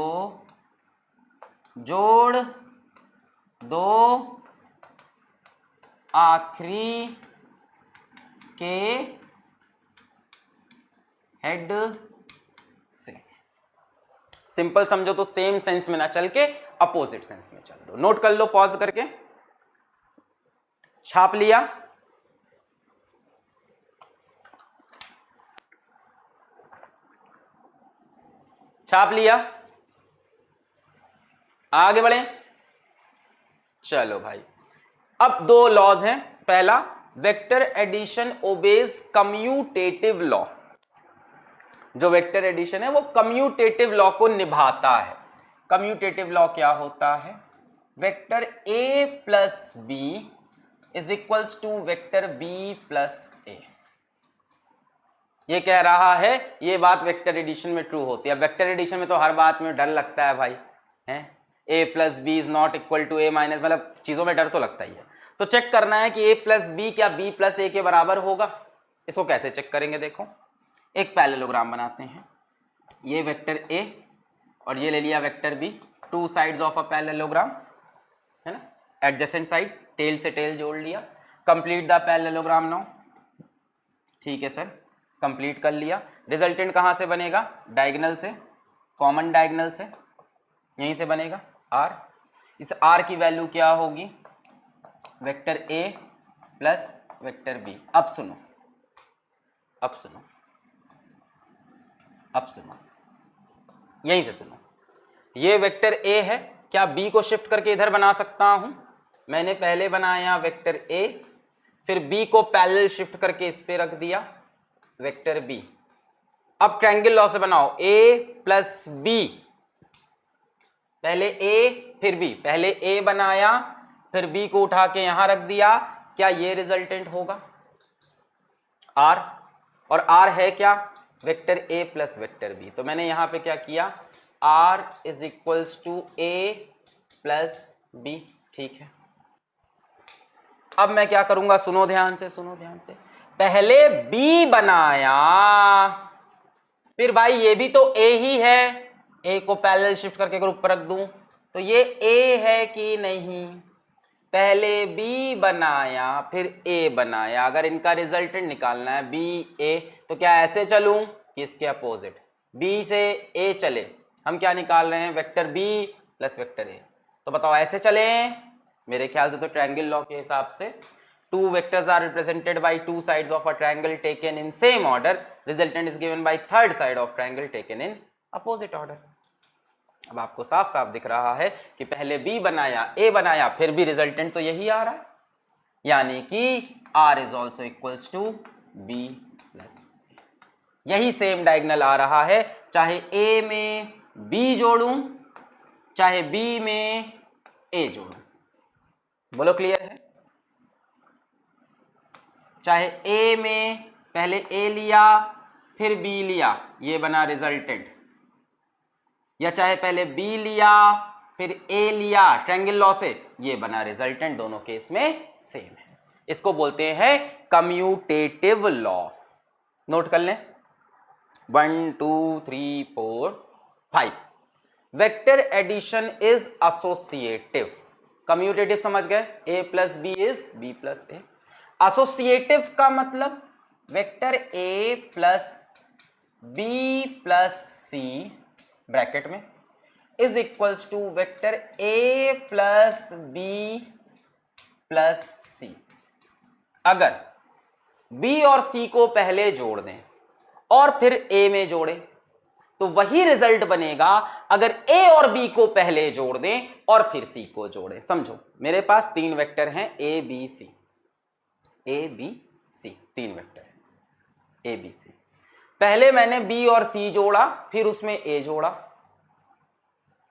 जोड़ दो आखिरी के हेड से। सिंपल समझो तो सेम सेंस में ना चल के अपोजिट सेंस में चल दो। नोट कर लो पॉज करके, छाप लिया। छाप लिया, आगे बढ़े। चलो भाई, अब दो लॉज हैं। पहला, vector addition obeys commutative law. जो वेक्टर एडिशन है वो कम्यूटेटिव लॉ को निभाता है। कम्यूटेटिव लॉ क्या होता है? Vector a plus B is equals to vector b plus A. ये कह रहा है, ये बात वेक्टर एडिशन में ट्रू होती है। वेक्टर एडिशन में तो हर बात में डर लगता है भाई, है a plus B is not equal to a minus, मतलब चीजों में डर तो लगता ही है। तो चेक करना है कि a प्लस बी क्या b प्लस ए के बराबर होगा। इसको कैसे चेक करेंगे? देखो, एक पैरेललोग्राम बनाते हैं। ये वेक्टर a और ये ले लिया vector b, to sides of a parallelogram, है ना, एडजेसेंट साइड्स, टेल से टेल जोड़ लिया। Complete the parallelogram now. ठीक है सर, कंप्लीट कर लिया। रिजल्टेंट कहाँ से बनेगा? डायगोनल से, कॉमन डायगोनल से, यहीं से बनेगा r। इस r की वैल्यू क्या होगी? Vector a plus vector b। अब सुनो, अब सुनो, अब सुनो, यहीं से सुनो। ये वेक्टर a है, क्या b को शिफ्ट करके इधर बना सकता हूं? मैंने पहले बनाया वेक्टर a, फिर b को पैरेलल शिफ्ट करके इस पे रख दिया, वेक्टर b। अब ट्रायंगल लॉ से बनाओ, a प्लस b, पहले a फिर b, पहले a बनाया फिर b को उठा के यहां रख दिया। क्या ये रिजल्टेंट होगा? r, और r है क्या? Vector a plus vector b। तो मैंने यहां पे क्या किया? r is equals to a plus b। ठीक है, अब मैं क्या करूंगा? सुनो ध्यान से, सुनो ध्यान से। पहले b बनाया, फिर भाई ये भी तो a ही है, a को पैरेलल शिफ्ट करके अगर ऊपर रख दूं तो ये a है कि नहीं? पहले b बनाया फिर a बनाया। अगर इनका रिजल्टेंट निकालना है b a, तो क्या ऐसे चलूं कि इसके अपोजिट? b से a चले, हम क्या निकाल रहे हैं? Vector b plus vector a। तो बताओ ऐसे चले? मेरे ख्याल से तो ट्रायंगल लॉ के हिसाब से two vectors are represented by two sides of a triangle taken in same order. Resultant is given by third side of triangle taken in opposite order. अब आपको साफ साफ दिख रहा है कि पहले b बनाया, a बनाया, फिर भी रिजल्टेंट तो यही आ रहा है, यानी कि r is also equals to b plus a। यही सेम डायगोनल आ रहा है, चाहे a में b जोड़ूं चाहे b में a जोड़ूं। बोलो क्लियर है? चाहे a में पहले a लिया फिर b लिया, ये बना रिजल्टेंट, या चाहे पहले b लिया फिर a लिया ट्रायंगल लॉ से, ये बना रिजल्टेंट। दोनों केस में सेम है। इसको बोलते हैं कम्यूटेटिव लॉ। नोट कर लें, 1 2 3 4 5। Vector addition is associative. Commutative समझ गए? a plus B is b plus A. Associative का मतलब vector a plus b plus C bracket में is equals to vector a plus b plus C. अगर b और c को पहले जोड़ दें और फिर a में जोड़े तो वही रिजल्ट बनेगा अगर a और b को पहले जोड़ दें और फिर c को जोड़े। समझो, मेरे पास तीन वेक्टर हैं a b c, a b c, तीन वेक्टर है a b c। पहले मैंने b और c जोड़ा फिर उसमें a जोड़ा,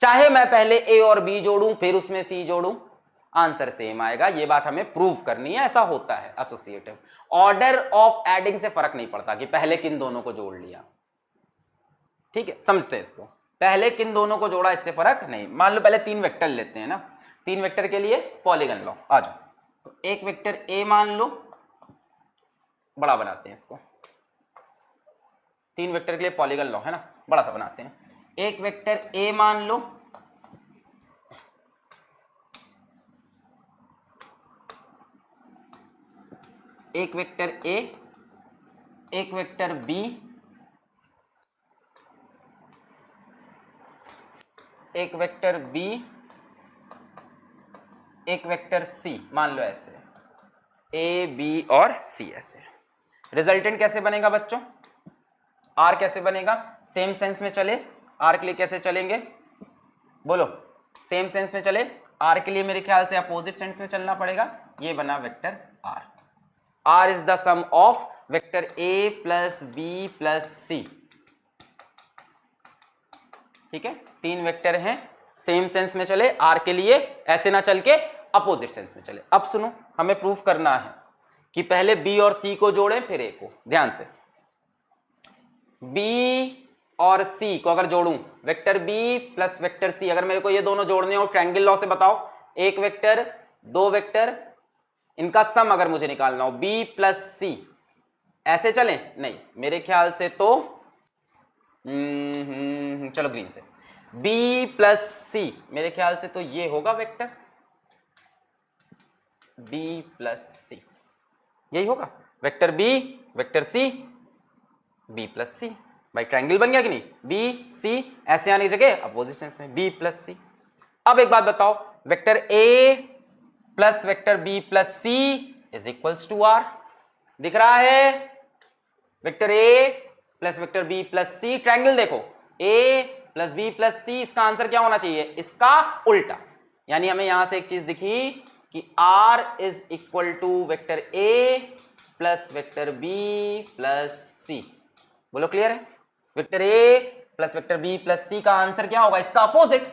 चाहे मैं पहले a और b जोड़ूं फिर उसमें c जोड़ूं, आंसर सेम आएगा। ये बात हमें प्रूव करनी है, ऐसा होता है एसोसिएटिव। ऑर्डर ऑफ एडिंग से फर्क नहीं पड़ता कि पहले किन दोनों को जोड़ लिया। ठीक है, समझते हैं इसको, पहले किन दोनों को जोड़ा इससे फर्क नहीं। मान लो पहले तीन वेक्टर लेते हैं ना, तीन वेक्टर के लिए पॉलीगन लॉ आ जाओ। तो एक वेक्टर a मान लो, बड़ा बनाते हैं इसको, तीन वेक्टर के लिए पॉलीगन लॉ है ना, बड़ा सा बनाते हैं। एक वेक्टर ए मान लो, एक वेक्टर ए, एक वेक्टर बी, एक वेक्टर बी, एक वेक्टर सी, मान लो ऐसे ए बी और सी ऐसे। रिजल्टेंट कैसे बनेगा बच्चों? आर कैसे बनेगा? सेम सेंस में चले, आर के लिए कैसे चलेंगे बोलो? सेम सेंस में चले, आर के लिए मेरे ख्याल से अपोजिट सेंस में चलना पड़ेगा। ये बना vector R. R is the sum of vector A plus B plus C. ठीक है, तीन वेक्टर हैं, सेम सेंस में चले, आर के लिए ऐसे ना चल के अपोजिट सेंस में चले। अब सुनो, हमें प्रूफ करना है कि पहले बी और सी को जोड़ें फिर ए को। ध्यान से, बी और सी को अगर जोड़ूं, vector B plus vector C, अगर मेरे को ये दोनों जोड़ने हो ट्रायंगल लॉ से बताओ, एक वेक्टर दो वेक्टर, इनका सम अगर मुझे निकालना हो बी प्लस सी, ऐसे चलें? नहीं, मेरे ख्याल से तो चलो ग्रीन से, b प्लस सी, मेरे ख्याल से तो ये होगा वेक्टर b प्लस सी, यही होगा vector b, vector c, b plus C. भाई ट्रायंगल बन गया कि नहीं? b c ऐसे आने की जगह अपोजिट सेंस में b प्लस सी। अब एक बात बताओ, vector a plus vector b plus c is equals to r, दिख रहा है? Vector a plus vector b plus C, triangle देखो a plus b plus C, इसका आंसर क्या होना चाहिए? इसका उल्टा। यानी हमें यहां से एक चीज दिखी कि r is equal to vector a plus vector b plus C. बोलो क्लियर है? Vector a plus vector b plus C का आंसर क्या होगा? इसका opposite.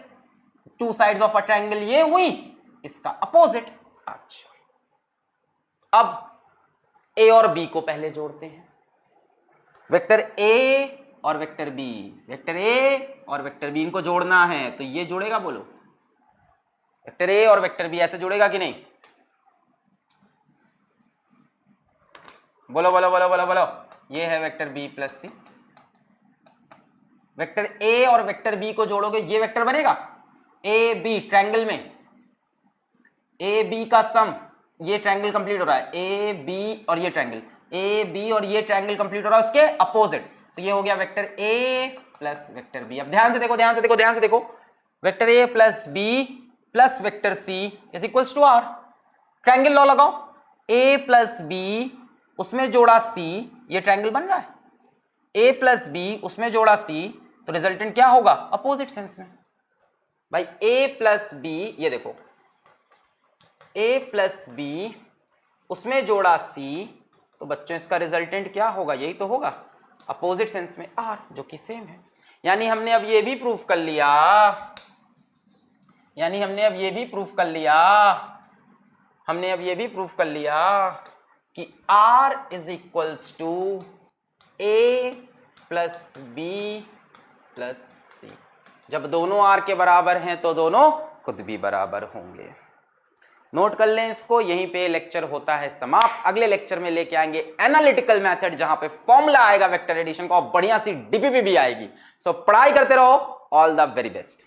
Two sides of a triangle ये हुई, इसका अपोजिट। अच्छा, अब a और b को पहले जोड़ते हैं। वेक्टर a और वेक्टर b, वेक्टर a और वेक्टर b इनको जोड़ना है, तो ये जुड़ेगा बोलो? वेक्टर a और वेक्टर b ऐसे जुड़ेगा कि नहीं? बोलो बोलो बोलो बोलो बोलो। ये है vector b plus C. Vector a और वेक्टर b को जोड़ोगे, ये वेक्टर बनेगा a b, ट्रायंगल में a b का सम, ये ट्रायंगल कंप्लीट हो रहा है, a b और ये ट्रायंगल, ए बी और ये ट्रायंगल कंप्लीट हो रहा है उसके अपोजिट, तो ये हो गया vector A plus vector B. अब ध्यान से देखो, ध्यान से देखो, ध्यान से देखो, vector A plus B plus vector C is equals to R. Triangle law लगाओ, ए प्लस बी उसमें जोड़ा सी, ये ट्रायंगल बन रहा है, ए प्लस बी उसमें जोड़ा सी, तो रिजल्टेंट क्या होगा? अपोजिट सेंस में। भाई ए प्लस बी, ये देखो ए प्लस बी उसमें जोड़ा सी, तो बच्चों इसका रिजल्टेंट क्या होगा? यही तो होगा, अपोजिट सेंस में आर, जो कि सेम है। यानी हमने अब ये भी प्रूफ कर लिया, यानी हमने अब ये भी प्रूफ कर लिया, हमने अब ये भी प्रूफ कर लिया कि R is equals to A plus B plus C. जब दोनों आर के बराबर हैं तो दोनों खुद भी बराबर होंगे। नोट कर लें इसको, यहीं पे लेक्चर होता है समाप्त। अगले लेक्चर में लेके आएंगे एनालिटिकल मेथड, जहां पे फॉर्मूला आएगा वेक्टर एडिशन का और बढ़िया सी डीपीपी भी आएगी। सो पढ़ाई करते रहो। All the very best.